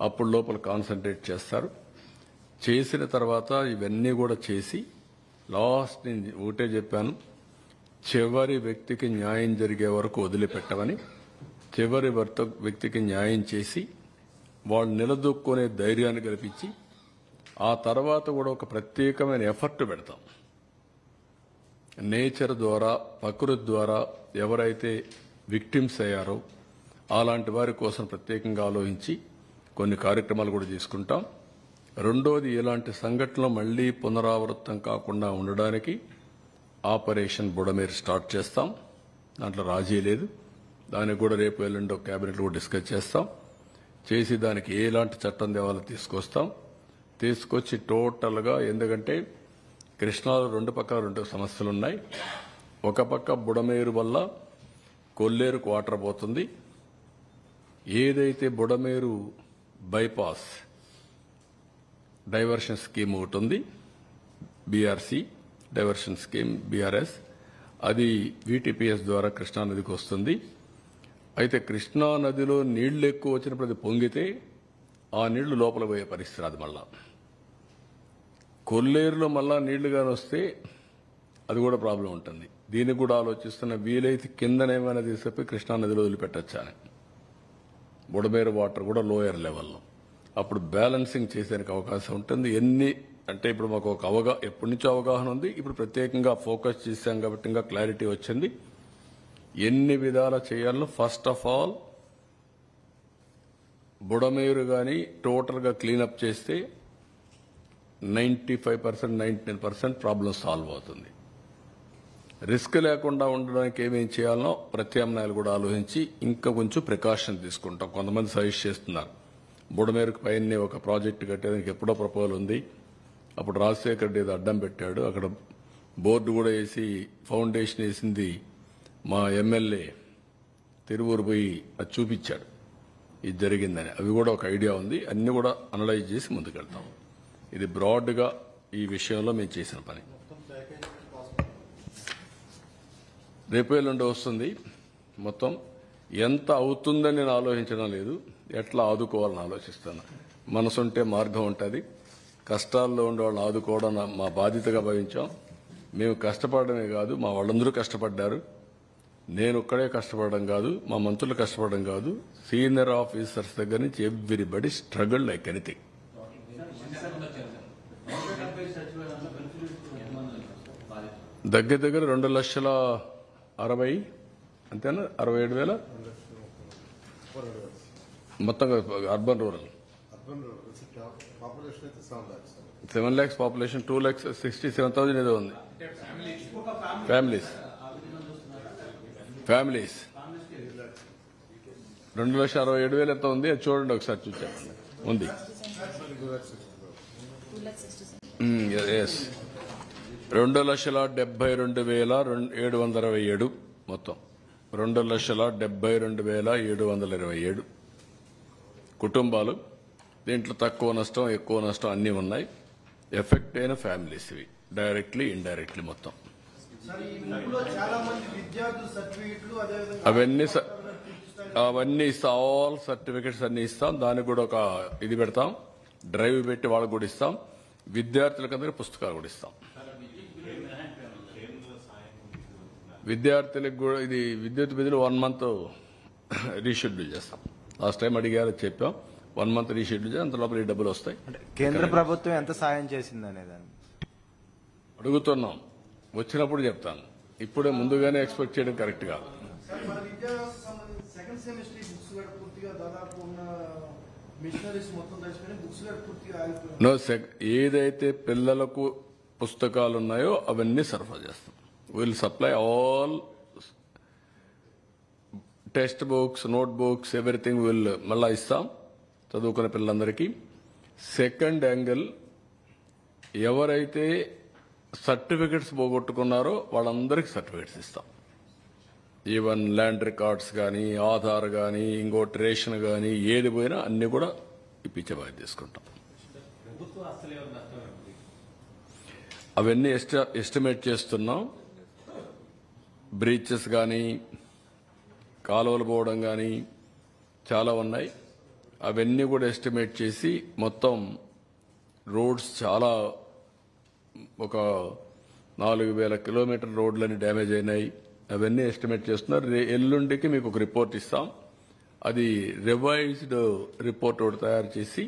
A: అప్పుడు లోపల కాన్సన్ట్రేట్ చేస్తారు. చేసిన తర్వాత ఇవన్నీ కూడా చేసి లాస్ట్ నేను ఒకటే చెప్పాను, చివరి వ్యక్తికి న్యాయం జరిగే వరకు వదిలిపెట్టమని. చివరి వ్యక్తికి న్యాయం చేసి వాళ్ళు నిలదొక్కునే ధైర్యాన్ని కల్పించి ఆ తర్వాత కూడా ఒక ప్రత్యేకమైన ఎఫర్ట్ పెడతాం. నేచర్ ద్వారా, ప్రకృతి ద్వారా ఎవరైతే విక్టిమ్స్ అయ్యారో అలాంటి వారి కోసం ప్రత్యేకంగా ఆలోచించి కొన్ని కార్యక్రమాలు కూడా తీసుకుంటాం. రెండోది, ఇలాంటి సంఘటనలు మళ్లీ పునరావృతం కాకుండా ఉండడానికి ఆపరేషన్ బుడమేరు స్టార్ట్ చేస్తాం. దాంట్లో రాజీ లేదు. దానికి కూడా రేపు ఎల్లుండో కేబినెట్ కూడా డిస్కస్ చేస్తాం. చేసి దానికి ఎలాంటి చట్టం తేవాలో తీసుకొచ్చి టోటల్గా, ఎందుకంటే కృష్ణాలో రెండు పక్కల 2 సమస్యలు ఉన్నాయి. ఒక పక్క బుడమేరు వల్ల కొల్లేరుకు వాటర్ పోతుంది. ఏదైతే బుడమేరు బైపాస్ డైవర్షన్ స్కీమ్ ఒకటి ఉంది, బీఆర్సీ డైవర్షన్ స్కీమ్, బీఆర్ఎస్, అది వీటీపీఎస్ ద్వారా కృష్ణానదికి వస్తుంది. అయితే కృష్ణానదిలో నీళ్లు ఎక్కువ వచ్చినప్పుడు అది పొంగితే ఆ నీళ్లు లోపల పోయే పరిస్థితి రాదు. మళ్ళా కొల్లేరులో మళ్ళా నీళ్లు కానీ వస్తే అది కూడా ప్రాబ్లం ఉంటుంది. దీనికి కూడా ఆలోచిస్తున్న, వీలైతే కిందనేమైనా తీసుకుపోయి కృష్ణానదిలో వదిలిపెట్టచ్చా అని. బుడమేరు వాటర్ కూడా లోయర్ లెవెల్లో. అప్పుడు బ్యాలెన్సింగ్ చేసేందుకు అవకాశం ఉంటుంది. ఎన్ని అంటే ఇప్పుడు మాకు ఒక ఎప్పటి నుంచో అవగాహన ఉంది, ఇప్పుడు ప్రత్యేకంగా ఫోకస్ చేశాం కాబట్టి ఇంకా క్లారిటీ వచ్చింది. ఎన్ని విధాల చేయాలో ఫస్ట్ ఆఫ్ ఆల్ బుడమేరు కానీ టోటల్గా క్లీనప్ చేస్తే 95%, 99% ప్రాబ్లం సాల్వ్ అవుతుంది. రిస్క్ లేకుండా ఉండడానికి ఏమేం చేయాలనో ప్రత్యామ్నాయాలు కూడా ఆలోచించి ఇంకా కొంచెం ప్రికాషన్ తీసుకుంటాం. కొంతమంది సజెస్ట్ చేస్తున్నారు బుడమేరుకు పైన ఒక ప్రాజెక్టు కట్టేదానికి ఎప్పుడో ప్రపోజల్ ఉంది. అప్పుడు రాజశేఖర్ రెడ్డి ఏదో అడ్డం పెట్టాడు. అక్కడ బోర్డు కూడా వేసి ఫౌండేషన్ వేసింది మా ఎమ్మెల్యే తిరువూరు పోయి అది చూపించాడు ఇది జరిగిందని. అవి కూడా ఒక ఐడియా ఉంది. అన్ని కూడా అనలైజ్ చేసి ముందుకెళ్తాం. ఇది బ్రాడ్గా ఈ విషయంలో మేము చేసిన పని. రేపు ఎల్లుండి వస్తుంది. మొత్తం ఎంత అవుతుందని నేను ఆలోచించడం లేదు, ఎట్లా ఆదుకోవాలని ఆలోచిస్తాను. మనసుంటే మార్గం ఉంటుంది. కష్టాల్లో ఉండే వాళ్ళు ఆదుకోవడం మా బాధ్యతగా భావించాం. మేము కష్టపడమే కాదు, మా వాళ్ళందరూ కష్టపడ్డారు. నేను ఒక్కడే కష్టపడడం కాదు, మా మంత్రులు కష్టపడడం కాదు, సీనియర్ ఆఫీసర్స్ దగ్గర నుంచి ఎవ్రీబడి స్ట్రగుల్ లైక్ ఎనీథింగ్. దగ్గర దగ్గర 2,60,000 అంతేనా, 67,000 మొత్తం అర్బన్ రూరల్ 7 lakhs పాపులేషన్, 2,67,000 ఏదో ఉంది. ఫ్యామిలీస్ 2,67,000 ఎంత ఉంది అది చూడండి ఒకసారి. చూసాను ఉంది. ఎస్ 2,72,727 మొత్తం 2,72,727 కుటుంబాలు. దీంట్లో తక్కువ నష్టం ఎక్కువ నష్టం అన్నీ ఉన్నాయి. ఎఫెక్ట్ అయిన ఫ్యామిలీస్ ఇవి డైరెక్ట్లీ ఇండైరెక్ట్లీ మొత్తం. అవన్నీ ఇస్తాం. ఆల్ సర్టిఫికెట్స్ అన్ని ఇస్తాం. దానికి కూడా ఒక ఇది పెడతాం, డ్రైవ్ పెట్టి వాళ్ళకు కూడా ఇస్తాం. విద్యార్థులకందరికీ పుస్తకాలు కూడా ఇస్తాం. విద్యార్థులకు కూడా ఇది విద్యుత్ బిల్లులు 1 month రీషెడ్యూల్ చేస్తాం. లాస్ట్ టైం అడిగారు చెప్పాం. 1 month రీషెడ్యూల్ చేసి అంత లోపల ఈ డబ్బులు వస్తాయి.
B: కేంద్ర ప్రభుత్వం ఎంత సాయం చేసిందనేదాన్ని
A: అడుగుతున్నాం. వచ్చినప్పుడు చెప్తాను. ఇప్పుడే ముందుగానే ఎక్స్పెక్ట్ చేయడం కరెక్ట్ కాదు. ఏదైతే పిల్లలకు పుస్తకాలు ఉన్నాయో అవన్నీ సరఫరా చేస్తాం. Will supply all text books, note books, everything will మళ్ళా ఇస్తాం చదువుకునే పిల్లలందరికీ. సెకండ్ యాంగిల్, ఎవరైతే సర్టిఫికెట్స్ పోగొట్టుకున్నారో వాళ్ళందరికీ సర్టిఫికెట్స్ ఇస్తాం. ఈవెన్ ల్యాండ్ రికార్డ్స్ కానీ, ఆధార్ కానీ, ఇంకోటి రేషన్ కానీ, ఏది పోయినా అన్ని కూడా ఇప్పించే బాధ్యత తీసుకుంటాం. అవన్నీ ఎస్టిమేట్ చేస్తున్నాం. బ్రీచెస్ కానీ, కాలువలు పోవడం కానీ చాలా ఉన్నాయి. అవన్నీ కూడా ఎస్టిమేట్ చేసి మొత్తం రోడ్స్ చాలా ఒక 4,000 కిలోమీటర్ రోడ్లని డ్యామేజ్ అయినాయి. అవన్నీ ఎస్టిమేట్ చేస్తున్నారు. ఎల్లుండికి మీకు ఒక రిపోర్ట్ ఇస్తాం. అది రివైజ్డ్ రిపోర్ట్ ఒకటి తయారు చేసి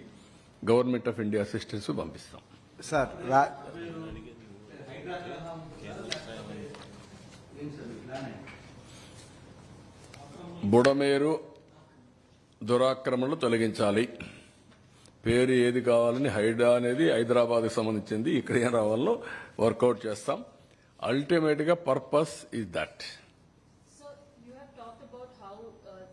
A: గవర్నమెంట్ ఆఫ్ ఇండియా అసిస్టెన్స్ పంపిస్తాం.
B: సార్
A: బుడమేరు దురాక్రమణలు తొలగించాలి. పేరు ఏది కావాలని హైడా అనేది హైదరాబాద్కి సంబంధించింది. ఇక్కడ ఏం రావాలో వర్కౌట్ చేస్తాం. అల్టిమేట్ గా purpose is that.
C: So you have talked about how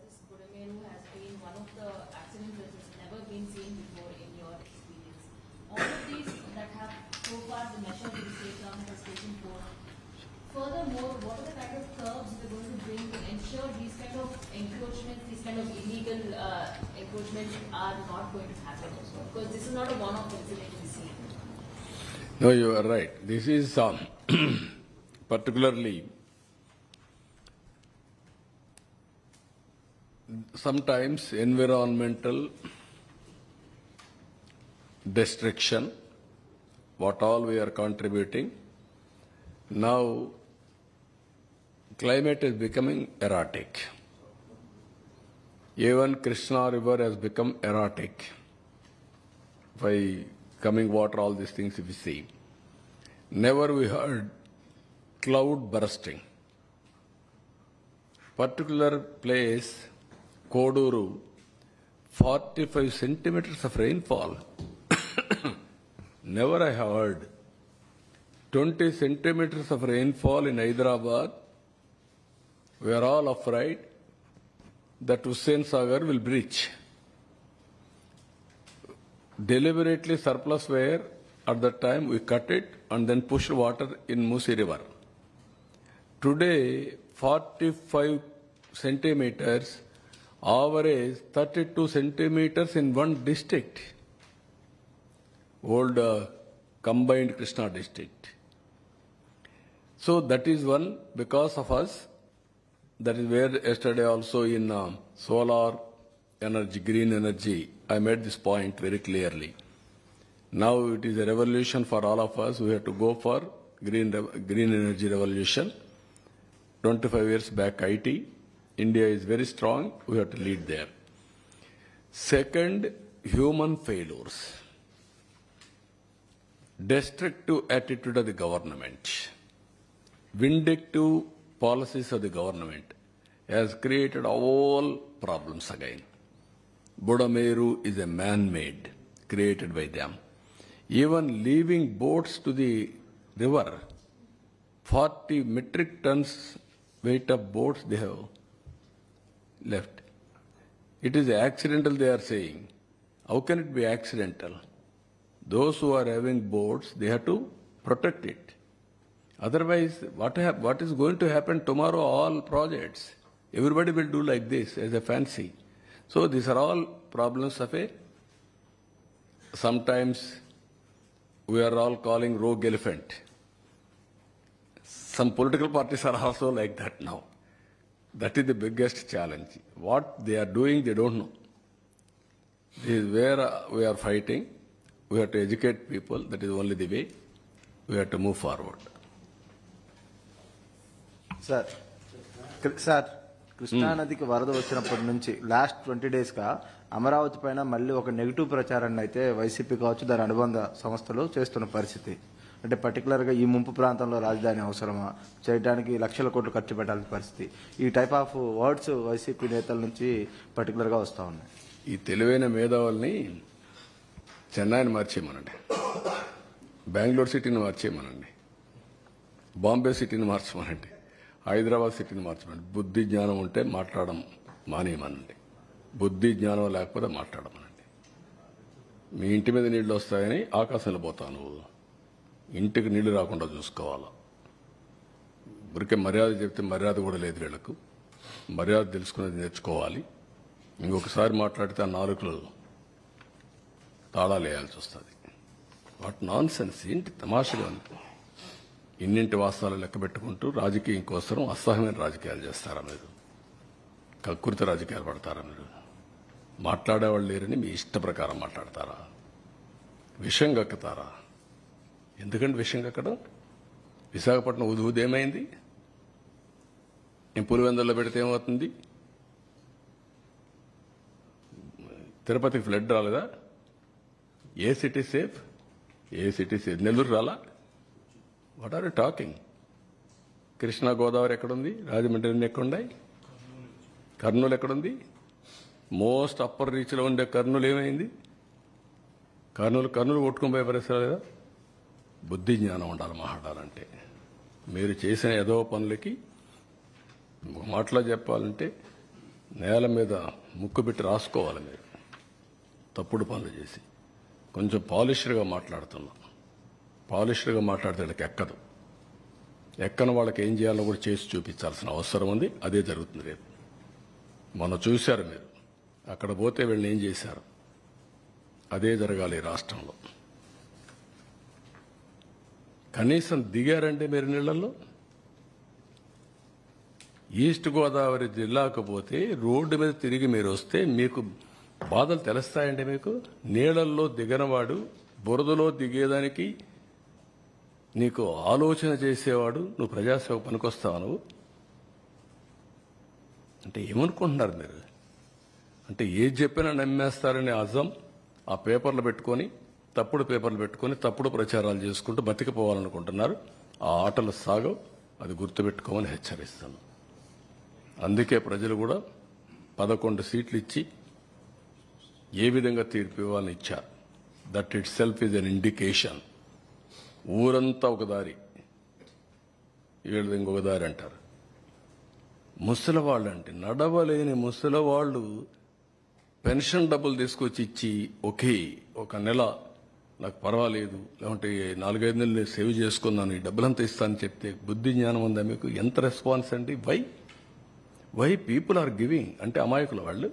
C: this Budameru has been one of the accidents that has never been seen before in your experience. All of these that have so far the measure that the state government has taken for. Furthermore, what are the kind of curbs they're going to bring to ensure these kind of encroachments, these kind of illegal encroachments are not going to happen? Because this is not a one-off incident we see.
A: No, you are right. This is particularly sometimes environmental destruction, what all we are contributing. Now, climate is becoming erratic. Even Krishna River has become erratic. By coming water, all these things we see. Never we heard cloud bursting. Particular place, Koduru, 45 centimeters of rainfall. Never I heard 20 centimeters of rainfall in Hyderabad. We are all afraid that Hussain Sagar will breach. Deliberately surplus where at that time we cut it and then pushed water in Musi River. Today, 45 centimeters, average 32 centimeters in one district, old combined Krishna district. So that is one because of us. That is where yesterday also in solar energy, green energy, I made this point very clearly. Now it is a revolution for all of us. We have to go for green energy revolution. 25 years back, IT. India is very strong. We have to lead there. Second, human failures. Destructive attitude of the government. Vindictive policies of the government has created all problems again. Budameru is a man-made, created by them. Even leaving boats to the river, 40 metric tons weight of boats they have left. It is accidental, they are saying. How can it be accidental? Those who are having boats, they have to protect it. Otherwise, what is going to happen tomorrow? All projects, everybody will do like this as a fancy. So these are all problems of a, sometimes we are all calling rogue elephant. Some political parties are also like that now. That is the biggest challenge. What they are doing, they don't know. This is where we are fighting. We have to educate people. That is only the way. We have to move forward.
B: Sir Krishna నదికి వరద వచ్చినప్పటి నుంచి last 20 days గా అమరావతి పైన మళ్ళీ ఒక negative ప్రచారాన్ని అయితే వైసీపీ కావచ్చు దాని అనుబంధ సంస్థలు చేస్తున్న పరిస్థితి. అంటే పర్టికులర్ గా ఈ ముంపు ప్రాంతంలో రాజధాని అవసరమా, చేయడానికి లక్షల కోట్లు ఖర్చు పెట్టాల్సిన పరిస్థితి. ఈ టైప్ ఆఫ్ వర్డ్స్ వైసీపీ నేతల నుంచి పర్టికులర్ గా వస్తా ఉన్నాయి.
A: ఈ తెలివైన మేధావుల్ని చెన్నైని మార్చేయమనండి, బెంగళూరు సిటీని మార్చేయమనండి, బాంబే సిటీని మార్చమనండి, హైదరాబాద్ సిటీని మార్చమనండి. బుద్ధి జ్ఞానం ఉంటే మాట్లాడడం మానేయమనండి. బుద్ధి జ్ఞానం లేకపోతే మాట్లాడమనండి. మీ ఇంటి మీద నీళ్లు వస్తాయని ఆకాశంలో పోతావు నువ్వు. ఇంటికి నీళ్లు రాకుండా చూసుకోవాలా. ఊరికే మర్యాద చెప్తే మర్యాద కూడా లేదు వీళ్లకు. మర్యాద తెలుసుకునేది నేర్చుకోవాలి. ఇంకొకసారి మాట్లాడితే ఆ నాలుకలు తాళాలు వేయాల్సి వస్తుంది. వాట్ నాన్ సెన్స్, ఏంటి తమాషగా ఉంది. ఇన్నింటి వాస్తవాలు లెక్క పెట్టుకుంటూ రాజకీయం కోసం అసహ్యమైన రాజకీయాలు చేస్తారా మీరు? కక్కుర్తి రాజకీయాలు పడతారా మీరు? మాట్లాడేవాళ్ళు లేరని మీ ఇష్ట ప్రకారం మాట్లాడతారా? విషం కక్కుతారా? ఎందుకంటే విషం కక్కడం? విశాఖపట్నం ఉదూది ఏమైంది? నేను పులివెందుల్లో పెడితే ఏమవుతుంది? తిరుపతికి ఫ్లడ్ రాలేదా? ఏ సిటీ సేఫ్? ఏ సిటీ సేఫ్? నెల్లూరు రాలా? What are you talking? Krishna Godavari ఎక్కడుంది? రాజమండ్రి ఎక్కడున్నాయి? కర్నూలు ఎక్కడుంది? మోస్ట్ అప్పర్ రీచ్లో ఉండే కర్నూలు ఏమైంది? కర్నూలు కొట్టుకుని పోయే పరిస్థితి లేదా? బుద్ధి జ్ఞానం ఉండాలి మాట్లాడాలంటే. మీరు చేసిన ఏదో పనులకి మాటలో చెప్పాలంటే నేల మీద ముక్కు పెట్టి రాసుకోవాలి. మీరు తప్పుడు పనులు చేసి కొంచెం పాలిష్డ్గా మాట్లాడుతున్నాం. పాలిష్డ్గా మాట్లాడితే వాళ్ళకి ఎక్కదు. ఎక్కని వాళ్ళకి ఏం చేయాలో కూడా చేసి చూపించాల్సిన అవసరం ఉంది. అదే జరుగుతుంది రేపు. మొన్న చూశారు మీరు, అక్కడ పోతే వీళ్ళని ఏం చేశారు. అదే జరగాలి ఈ రాష్ట్రంలో. కనీసం దిగారంటే మీరు నీళ్లలో. ఈస్ట్ గోదావరి జిల్లాకు పోతే రోడ్డు మీద తిరిగి మీరు వస్తే మీకు బాధలు తెలుస్తాయండి. మీకు నీళ్లలో దిగనవాడు, బురదలో దిగేదానికి నీకు ఆలోచన చేసేవాడు, నువ్వు ప్రజాసేవ పనికొస్తావు నువ్వు అంటే ఏమనుకుంటున్నారు మీరు? అంటే ఏది చెప్పినా నమ్మేస్తారనే అజం ఆ పేపర్లు పెట్టుకొని తప్పుడు పేపర్లు పెట్టుకొని తప్పుడు ప్రచారాలు చేసుకుంటూ బతికిపోవాలనుకుంటున్నారు. ఆ ఆటలు సాగవు, అది గుర్తుపెట్టుకోమని హెచ్చరిస్తాను. అందుకే ప్రజలు కూడా 11 సీట్లు ఇచ్చి ఏ విధంగా తీర్పు ఇవ్వాలని ఇచ్చారు. That it self is an indication. ఊరంతా ఒక దారి, వీళ్ళది ఇంకొక దారి అంటారు. ముసలివాళ్ళు అంటే నడవలేని ముసలివాళ్ళు పెన్షన్ డబ్బులు తీసుకొచ్చి ఇచ్చి ఒక నెల నాకు పర్వాలేదు, లేకుంటే 4-5 నెలలు సేవ్ చేసుకున్నాను, ఈ డబ్బులంతా ఇస్తానని చెప్తే బుద్ధి జ్ఞానం ఉందా మీకు? ఎంత రెస్పాన్స్ అండి? వై పీపుల్ ఆర్ గివింగ్ అంటే అమాయకుల వాళ్ళు.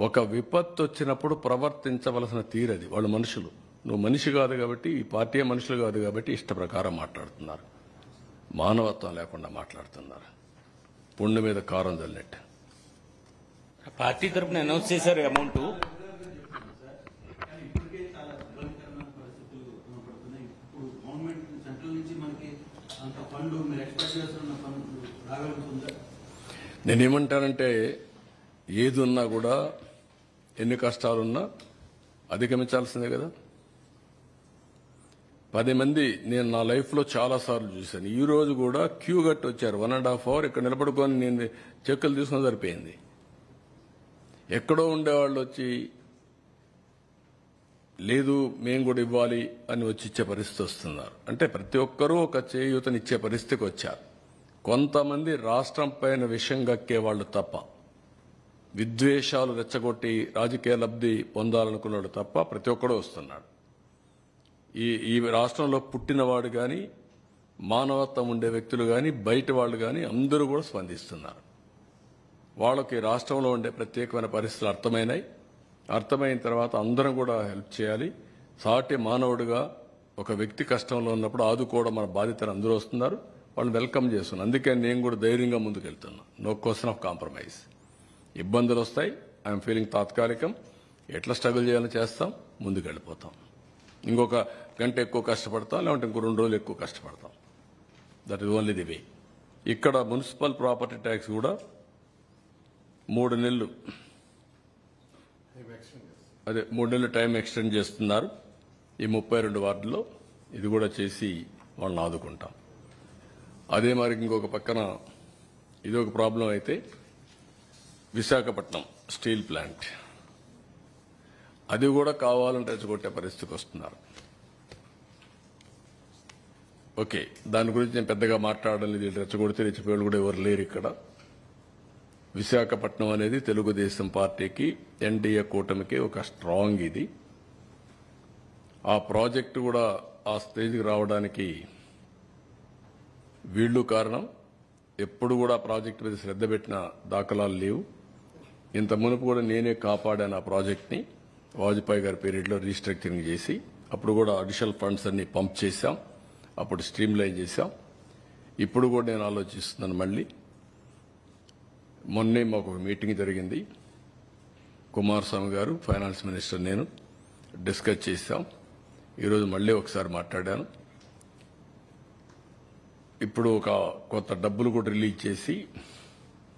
A: ఒక విపత్తు వచ్చినప్పుడు ప్రవర్తించవలసిన తీరది. వాళ్ళు మనుషులు, నువ్వు మనిషి కాదు కాబట్టి, ఈ పార్టీ మనుషులు కాదు కాబట్టి ఇష్ట ప్రకారం మాట్లాడుతున్నారు. మానవత్వం లేకుండా మాట్లాడుతున్నారు. పుండు మీద కారం చల్లినట్టు.
D: పార్టీ తరపున అనౌన్స్ చేశారు అమౌంట్.
A: నేనేమంటానంటే ఏది ఉన్నా కూడా ఎన్ని కష్టాలున్నా అధిగమించాల్సిందే కదా. 10 మంది నేను నా లైఫ్లో చాలాసార్లు చూశాను. ఈ రోజు కూడా క్యూ కట్టి వచ్చారు. 1.5 hour ఇక్కడ నిలబడుకొని నేను చెక్కులు తీసుకుని సరిపోయింది. ఎక్కడో ఉండేవాళ్ళు వచ్చి లేదు మేము కూడా ఇవ్వాలి అని వచ్చి ఇచ్చే పరిస్థితి వస్తున్నారు. అంటే ప్రతి ఒక్కరూ ఒక చేయూతనిచ్చే పరిస్థితికి వచ్చారు. కొంతమంది రాష్ట్రం పైన విషం గక్కే వాళ్ళు తప్ప, విద్వేషాలు రెచ్చగొట్టి రాజకీయ లబ్ధి పొందాలనుకున్నాడు తప్ప ప్రతి ఒక్కడూ వస్తున్నాడు. ఈ రాష్ట్రంలో పుట్టినవాడు కానీ, మానవత్వం ఉండే వ్యక్తులు కానీ, బయట వాళ్ళు కానీ అందరూ కూడా స్పందిస్తున్నారు. వాళ్ళకి రాష్ట్రంలో ఉండే ప్రత్యేకమైన పరిస్థితులు అర్థమైన తర్వాత అందరం కూడా హెల్ప్ చేయాలి. సాటి మానవుడిగా ఒక వ్యక్తి కష్టంలో ఉన్నప్పుడు ఆదుకోవడం మన బాధ్యతను అందరూ వస్తున్నారు. వాళ్ళు వెల్కమ్ చేస్తున్నాను. అందుకే నేను కూడా ధైర్యంగా ముందుకెళ్తున్నా. No question of compromise. ఇబ్బందులు వస్తాయి, ఐఎమ్ ఫీలింగ్ తాత్కాలికం. ఎట్లా స్ట్రగుల్ చేయాలో చేస్తాం, ముందుకెళ్ళిపోతాం. ఇంకొక గంట ఎక్కువ కష్టపడతాం, లేదంటే ఇంకో 2 రోజులు ఎక్కువ కష్టపడతాం. That is only the way. ఇక్కడ మున్సిపల్ ప్రాపర్టీ ట్యాక్స్ కూడా 3 నెలలు 3 నెలలు టైం ఎక్స్టెండ్ చేస్తున్నారు. ఈ 32 వార్డుల్లో ఇది కూడా చేసి వాళ్ళని ఆదుకుంటాం. అదే మరి ఇంకొక పక్కన ఇది ఒక ప్రాబ్లం అయితే విశాఖపట్నం స్టీల్ ప్లాంట్ అది కూడా కావాలని రెచ్చగొట్టే పరిస్థితికి వస్తున్నారు. ఓకే, దాని గురించి నేను పెద్దగా మాట్లాడడం లేదు. రెచ్చగొడితే రెచ్చిపోయాడు కూడా ఎవరు లేరు ఇక్కడ. విశాఖపట్నం అనేది తెలుగుదేశం పార్టీకి, ఎన్డీఏ కూటమికి ఒక స్ట్రాంగ్ ఇది. ఆ ప్రాజెక్టు కూడా ఆ స్టేజ్కి రావడానికి వీళ్ళు కారణం. ఎప్పుడు కూడా ప్రాజెక్టు మీద శ్రద్ధ పెట్టిన దాఖలాలు లేవు. ఇంత మునుపు కూడా నేనే కాపాడాను ఆ ప్రాజెక్ట్ని. వాజ్పేయి గారి పీరియడ్లో రీస్ట్రక్చరింగ్ చేసి అప్పుడు కూడా అడిషనల్ ఫండ్స్ అన్ని పంప్ చేశాం. అప్పుడు స్ట్రీమ్ లైన్ చేశాం. ఇప్పుడు కూడా నేను ఆలోచిస్తున్నాను. మళ్ళీ మొన్నే మాకు ఒక మీటింగ్ జరిగింది. కుమారస్వామి గారు, ఫైనాన్స్ మినిస్టర్, నేను డిస్కస్ చేశాం. ఈరోజు మళ్ళీ ఒకసారి మాట్లాడాను. ఇప్పుడు ఒక కొత్త డబ్బులు కూడా రిలీజ్ చేసి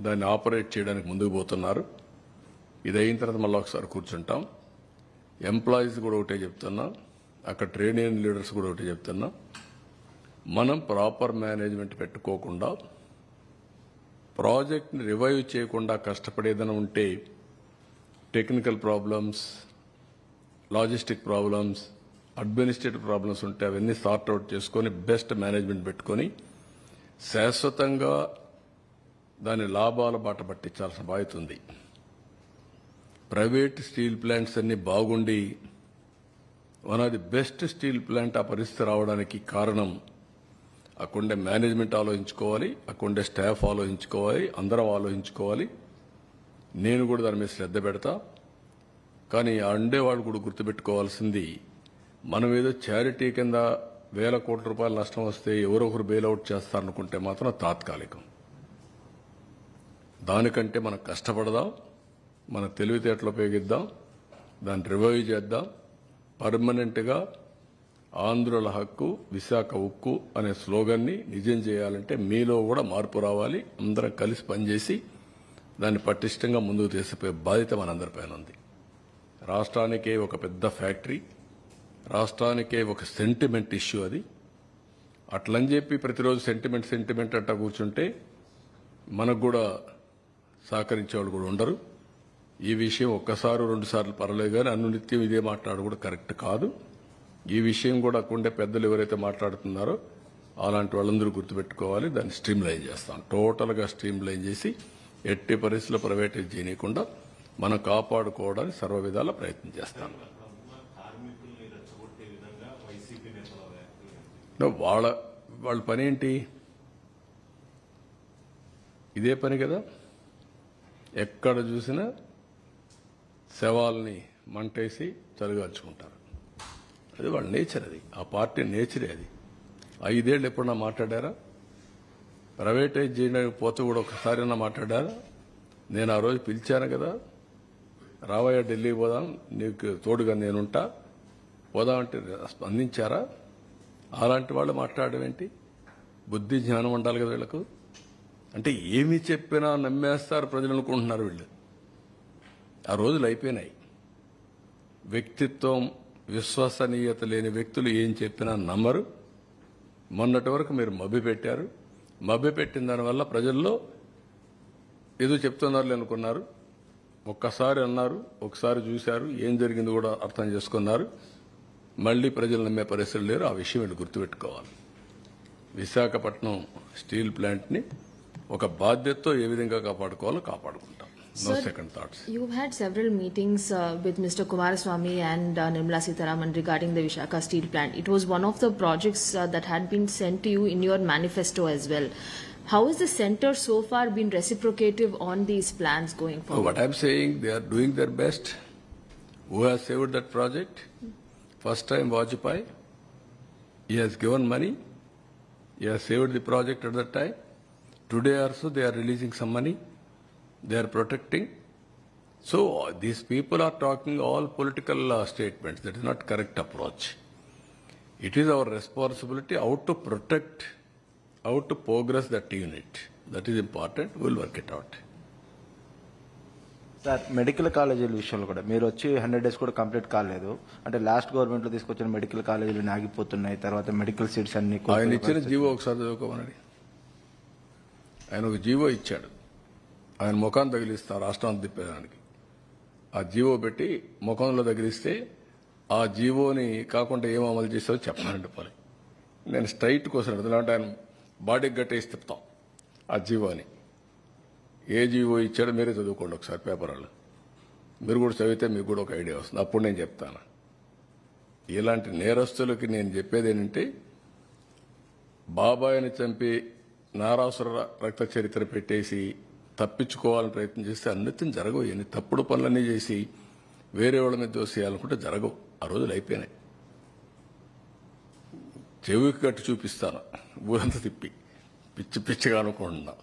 A: దాన్ని ఆపరేట్ చేయడానికి ముందుకు పోతున్నారు. ఇది అయిన తర్వాత మళ్ళీ ఒకసారి కూర్చుంటాం. ఎంప్లాయీస్ కూడా ఒకటే చెప్తున్నా, అక్కడ ట్రేడ్ యూనియన్ లీడర్స్ కూడా ఒకటే చెప్తున్నా, మనం ప్రాపర్ మేనేజ్మెంట్ పెట్టుకోకుండా ప్రాజెక్ట్ని రివైవ్ చేయకుండా కష్టపడేదైనా ఉంటే technical problems, logistic problems, administrative problems ఉంటే అవన్నీ సార్ట్అవుట్ చేసుకొని బెస్ట్ మేనేజ్మెంట్ పెట్టుకొని శాశ్వతంగా దాని లాభాల బాట పట్టించాల్సిన బాధ్యత ఉంది. ప్రైవేట్ స్టీల్ ప్లాంట్స్ అన్ని బాగుండి one of the best steel plant ఆ పరిస్థితి రావడానికి కారణం అక్కడుండే మేనేజ్మెంట్ ఆలోచించుకోవాలి, అక్కడుండే స్టాఫ్ ఆలోచించుకోవాలి, అందరం ఆలోచించుకోవాలి. నేను కూడా దాని మీద శ్రద్ధ పెడతా. కానీ ఆ ఉండేవాళ్ళు కూడా గుర్తుపెట్టుకోవాల్సింది, మనం ఏదో చారిటీ కింద 1,000 కోట్ల రూపాయల నష్టం వస్తే ఎవరో ఒకరు బెయిల్అవుట్ చేస్తారనుకుంటే మాత్రం తాత్కాలికం. దానికంటే మనం కష్టపడదాం, మన తెలివితేటలు ఉపయోగిద్దాం, దాన్ని రివైవ్ చేద్దాం. పర్మనెంట్గా ఆంధ్రుల హక్కు, విశాఖ ఉక్కు అనే స్లోగన్ని నిజం చేయాలంటే మీలో కూడా మార్పు రావాలి. అందరం కలిసి పనిచేసి దాన్ని పటిష్టంగా ముందుకు తీసుకుపోయే బాధ్యత మనందరిపైన ఉంది. రాష్ట్రానికే ఒక పెద్ద ఫ్యాక్టరీ, రాష్ట్రానికే ఒక సెంటిమెంట్ ఇష్యూ అది. అట్లని చెప్పి ప్రతిరోజు సెంటిమెంట్ అట్టా కూర్చుంటే మనకు కూడా సహకరించే వాళ్ళు కూడా ఉండరు. ఈ విషయం ఒక్కసారి 2 సార్లు పర్లేదు కానీ అనునిత్యం ఇదే మాట్లాడడం కూడా కరెక్ట్ కాదు. ఈ విషయం కూడా అక్కడుండే పెద్దలు ఎవరైతే మాట్లాడుతున్నారో అలాంటి వాళ్ళందరూ గుర్తుపెట్టుకోవాలి. దాన్ని స్ట్రీమ్ లైన్ చేస్తాం, టోటల్గా స్ట్రీమ్ లైన్ చేసి ఎట్టి పరిస్థితుల్లో ప్రైవేటైజ్ చేయకుండా మనం కాపాడుకోవడానికి సర్వ విధాల ప్రయత్నం చేస్తాం. వాళ్ళ పని ఏంటి? ఇదే పని కదా. ఎక్కడ చూసినా శవాల్ని మంటేసి చలిగాల్చుకుంటారు. అది వాళ్ళ నేచర్, అది ఆ పార్టీ నేచరే. అది 5 ఏళ్ళు ఎప్పుడన్నా మాట్లాడారా? ప్రైవేటైజ్ చేయడానికి పోతే కూడా ఒకసారైనా మాట్లాడారా? నేను ఆ రోజు పిలిచాను కదా, రావయ్య ఢిల్లీ పోదాం, నీకు తోడుగా నేనుంటా, పోదామంటే స్పందించారా? అలాంటి వాళ్ళు మాట్లాడడం ఏంటి? బుద్ధి జ్ఞానం ఉండాలి కదా వీళ్ళకు. అంటే ఏమి చెప్పినా నమ్మేస్తారు ప్రజలు అనుకుంటున్నారు వీళ్ళు. ఆ రోజులు అయిపోయినాయి. వ్యక్తిత్వం, విశ్వసనీయత లేని వ్యక్తులు ఏం చెప్పినా నమ్మరు. మొన్నటి వరకు మీరు మభ్యపెట్టారు. మభ్యపెట్టిన దానివల్ల ప్రజల్లో ఏదో చెప్తున్నారు అనుకున్నారు. ఒక్కసారి అన్నారు, ఒకసారి చూశారు, ఏం జరిగింది కూడా అర్థం చేసుకున్నారు. మళ్లీ ప్రజలు నమ్మే పరిస్థితులు లేరు. ఆ విషయం వీళ్ళు గుర్తుపెట్టుకోవాలి. విశాఖపట్నం స్టీల్ ప్లాంట్ని ఒక బాధ్యతతో ఏ విధంగా కాపాడుకోవాలో కాపాడుకుంటాం. No second thoughts.
E: You've had several meetings with Mr. Kumaraswamy and Nirmala Sitharaman regarding the Vishaka steel plant. It was one of the projects that had been sent to you in your manifesto as well. How has the centre so far been reciprocative on these plans going forward?
A: What I'm saying, they are doing their best. Who has saved that project? First time Vajpayee. He has given money. He has saved the project at that time. Today also they are releasing some money. They are protecting. So these people are talking all political statements. That is not correct approach. It is our responsibility how to protect, how to progress that unit. That is important. We will work it out.
B: Sir, medical కాలేజీల విషయంలో కూడా మీరు వచ్చి 100 days కూడా complete కాలేదు. అంటే last గవర్నమెంట్లో తీసుకొచ్చిన మెడికల్ కాలేజీలు ఆగిపోతున్నాయి. తర్వాత మెడికల్ సీట్స్ అన్ని
A: ఆయన ఇచ్చిన జీవో ఒకసారి చదువుకోమని. ఆయన ఒక జీవో ఇచ్చాడు. ఆయన ముఖాన్ని తగిలిస్తా రాష్ట్రాన్ని తిప్పేదానికి. ఆ జీవో పెట్టి ముఖంలో తగిలిస్తే ఆ జీవోని కాకుండా ఏం అమలు చేస్తారో చెప్పాలంటే పని. నేను స్ట్రైట్ కోసం అంటే ఆయన బాడీకి గట్టేసి తిప్పుతాం ఆ జీవోని. ఏ జీవో ఇచ్చాడో మీరే చదువుకోండి ఒకసారి పేపర్ వాళ్ళు. మీరు కూడా చదివితే మీకు కూడా ఒక ఐడియా వస్తుంది. అప్పుడు నేను చెప్తాను. ఇలాంటి నేరస్తులకి నేను చెప్పేది ఏంటంటే, బాబాయిని చంపి నారాసుర రక్త చరిత్ర పెట్టేసి తప్పించుకోవాలని ప్రయత్నం చేస్తే అన్నిటిని జరగవు. ఎన్ని తప్పుడు పనులన్నీ చేసి వేరే వాళ్ళ మీద దోసేయాలనుకుంటే జరగవు. ఆ రోజులు అయిపోయినాయి. చెవికి కట్టి చూపిస్తాను ఊరంతా తిప్పి పిచ్చిగా అనుకుంటున్నా.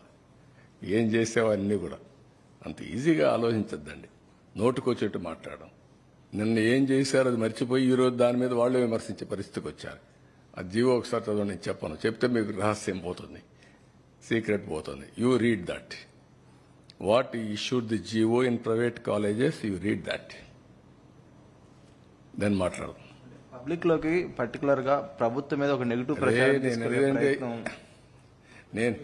A: ఏం చేసావో అన్నీ కూడా అంత ఈజీగా ఆలోచించద్దండి. నోటుకొచ్చేట్టు మాట్లాడడం. నిన్న ఏం చేశారో అది మర్చిపోయి ఈరోజు దాని మీద వాళ్ళు విమర్శించే పరిస్థితికి వచ్చారు. ఆ జీవో ఒకసారి చదవండి, నేను చెప్పను. చెప్తే మీకు రహస్యం పోతుంది, సీక్రెట్ పోతుంది. You read that. What issued the GO in private colleges, you read that, then మాట్లాడదు.
B: పబ్లిక్ లోకి పర్టికులర్ గా ప్రభుత్వం మీద ఒక నెగిటివ్ ప్రచారం
A: నేను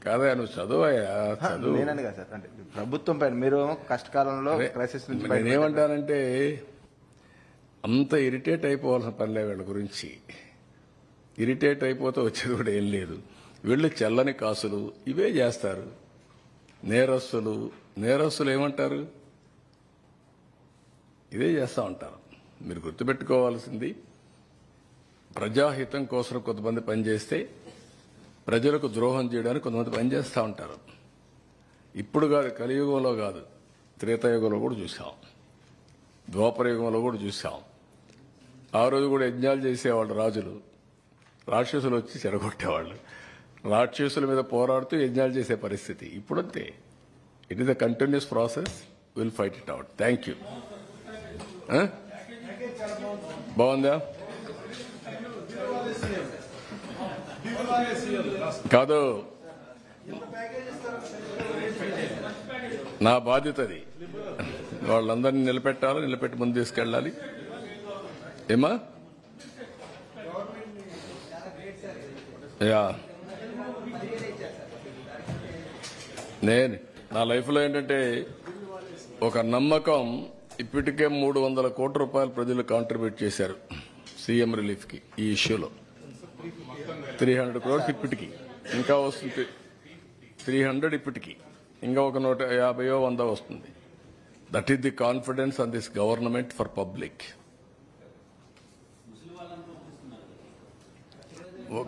A: కాదా, నువ్వు చదువయ్యా, చదువు.
B: నేనని కదా సార్, అంటే ప్రభుత్వం పైన మీరు కష్టకాలంలో క్రైసిస్ నుంచి
A: నేనేమంటానంటే, అంత ఇరిటేట్ అయిపోవాల్సిన పనిలే వీళ్ళ గురించి. ఇరిటేట్ అయిపోతే వచ్చేది కూడా ఏం లేదు. వీళ్ళు చెల్లని కాసులు ఇవే చేస్తారు. నేరస్తులు ఏమంటారు, ఇదే చేస్తూ ఉంటారు. మీరు గుర్తుపెట్టుకోవాల్సింది, ప్రజాహితం కోసం కొంతమంది పనిచేస్తే ప్రజలకు ద్రోహం చేయడానికి కొంతమంది పనిచేస్తూ ఉంటారు. ఇప్పుడు కాదు, కలియుగంలో కాదు, త్రేతాయుగంలో కూడా చూసాం, ద్వాపరయుగంలో కూడా చూసాం. ఆ రోజు కూడా యజ్ఞాలు చేసేవాళ్ళు రాజులు, రాక్షసులు వచ్చి చెరగొట్టేవాళ్ళు. రాక్షసుల మీద పోరాడుతూ యజ్ఞాలు చేసే పరిస్థితి ఇప్పుడంతే. It is a continuous process. Will fight it out. Thank you. బాగుందా? కాదు, నా బాధ్యత అది. వాళ్ళందరినీ నిలబెట్టి ముందు తీసుకెళ్ళాలి. ఏమా యా నా లైఫ్లో ఏంటంటే ఒక నమ్మకం, ఇప్పటికే 300 కోట్ల రూపాయలు ప్రజలు కాంట్రిబ్యూట్ చేశారు సీఎం రిలీఫ్కి. ఈ ఇష్యూలో 300 crores ఇప్పటికి, ఇంకా వస్తుంది 300 ఇప్పటికి, ఇంకా ఒక 150-100 వస్తుంది. That is the confidence on this government for public.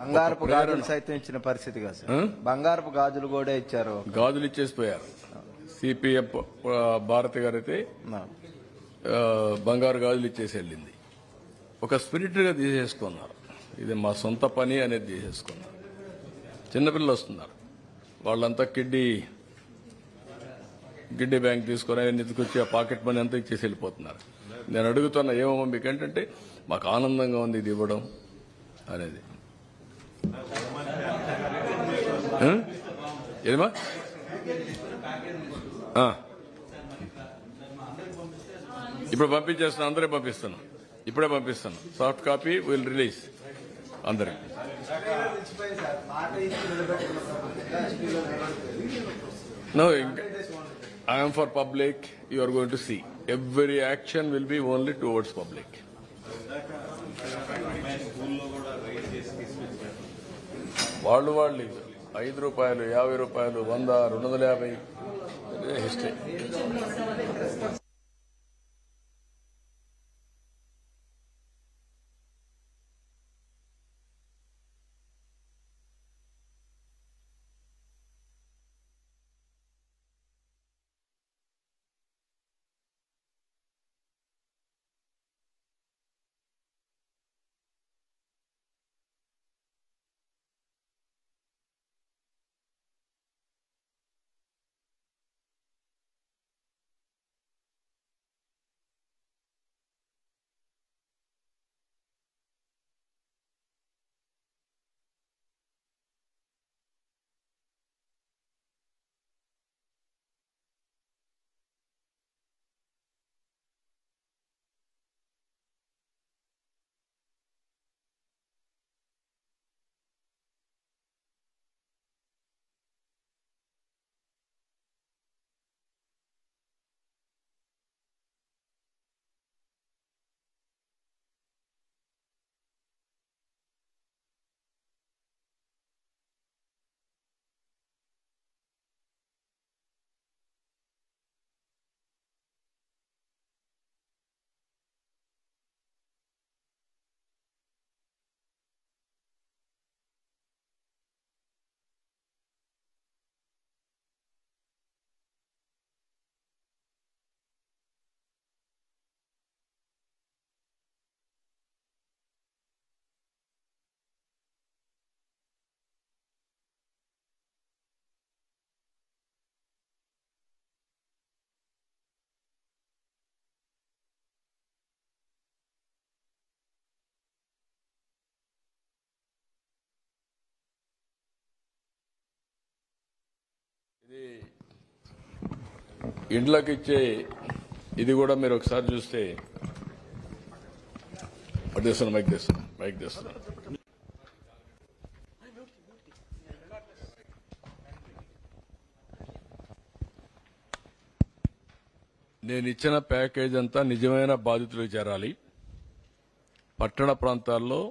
B: బంగారపు గాజులు సైతం ఇచ్చిన పరిస్థితి కాదు సార్. బంగారపు గాజులు కూడా ఇచ్చారు.
A: గాజులు ఇచ్చేసిపోయారు. సిపిఎం భారతి గారు అయితే బంగారు గాజులు ఇచ్చేసి వెళ్ళింది. ఒక స్పిరిట్గా తీసేసుకున్నారు. ఇది మా సొంత పని అనేది తీసేసుకున్నారు. చిన్నపిల్లలు వస్తున్నారు, వాళ్ళంతా కిడ్డీ బ్యాంక్ తీసుకొని అవన్నీ తీసుకొచ్చి ఆ పాకెట్ మనీ అంతా ఇచ్చేసి వెళ్ళిపోతున్నారు. నేను అడుగుతున్నా, ఏమో మీకేంటంటే మాకు ఆనందంగా ఉంది ఇది ఇవ్వడం అనేది. ఏమా ఇప్పుడు పంపించేస్తాను, అందరే పంపిస్తాను, ఇప్పుడే పంపిస్తాను. సాఫ్ట్ కాపీ విల్ రిలీజ్ అందరికి. No, I am for public. You are going to see. Every action will be only towards public. వాళ్ళు 5 రూపాయలు, 50 రూపాయలు, 100, 250 హిస్టరీ. ఇది ఇండ్లకి ఇచ్చే, ఇది కూడా మీరు ఒకసారి చూస్తే మైక్ తెస్తున్నా. నేను ఇచ్చిన ప్యాకేజ్ అంతా నిజమైన బాధితులకు చేరాలి. పట్టణ ప్రాంతాల్లో,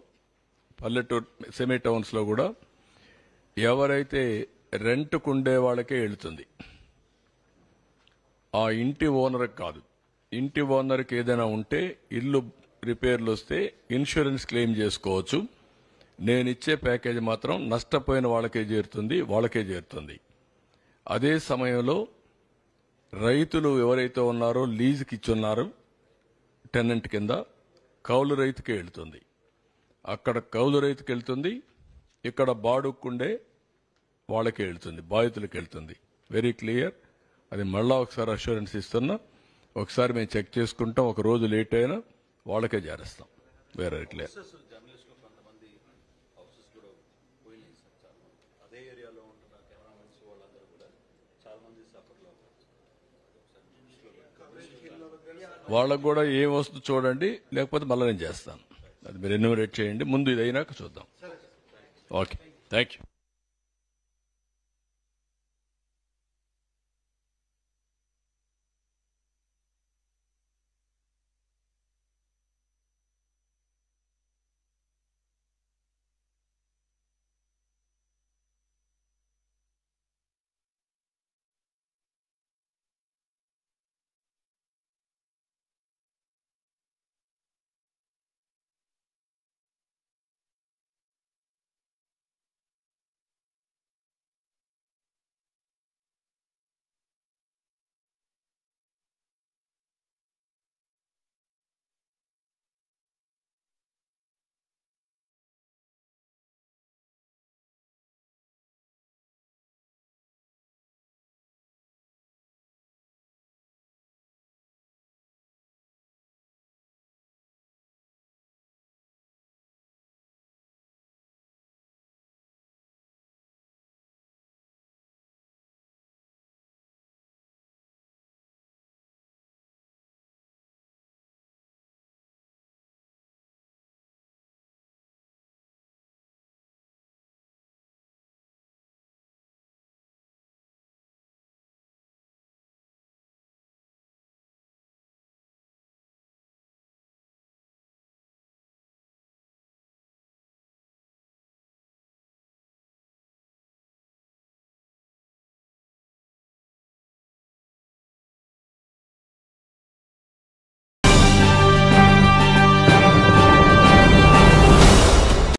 A: పల్లెటూరు సెమీ టౌన్స్ లో కూడా ఎవరైతే రెంట్కుండే వాళ్ళకే వెళుతుంది. ఆ ఇంటి ఓనర్కి కాదు. ఇంటి ఓనర్కి ఏదైనా ఉంటే, ఇల్లు రిపేర్లు వస్తే ఇన్సూరెన్స్ క్లెయిమ్ చేసుకోవచ్చు. నేను ఇచ్చే ప్యాకేజ్ మాత్రం నష్టపోయిన వాళ్ళకే చేరుతుంది. అదే సమయంలో రైతులు ఎవరైతే ఉన్నారో లీజుకి ఇచ్చున్నారో టెనెంట్ కింద, కౌలు రైతుకే వెళ్తుంది. అక్కడ కౌలు రైతుకి వెళ్తుంది, ఇక్కడ బాడుక్కుండే వాళ్ళకే వెళ్తుంది, బాధితులకు వెళ్తుంది. Very clear. అది మళ్ళా ఒకసారి అష్యూరెన్స్ ఇస్తున్నా. ఒకసారి మేము చెక్ చేసుకుంటాం. ఒక రోజు లేట్ అయినా వాళ్ళకే చేరేస్తాం. Very clear. వాళ్ళకు కూడా ఏం వస్తుందో చూడండి, లేకపోతే మళ్ళీ నేను చేస్తాను. అది మీరు ఎన్యూమరేట్ చేయండి, ముందు ఇది అయినాక చూద్దాం. Okay, thank you.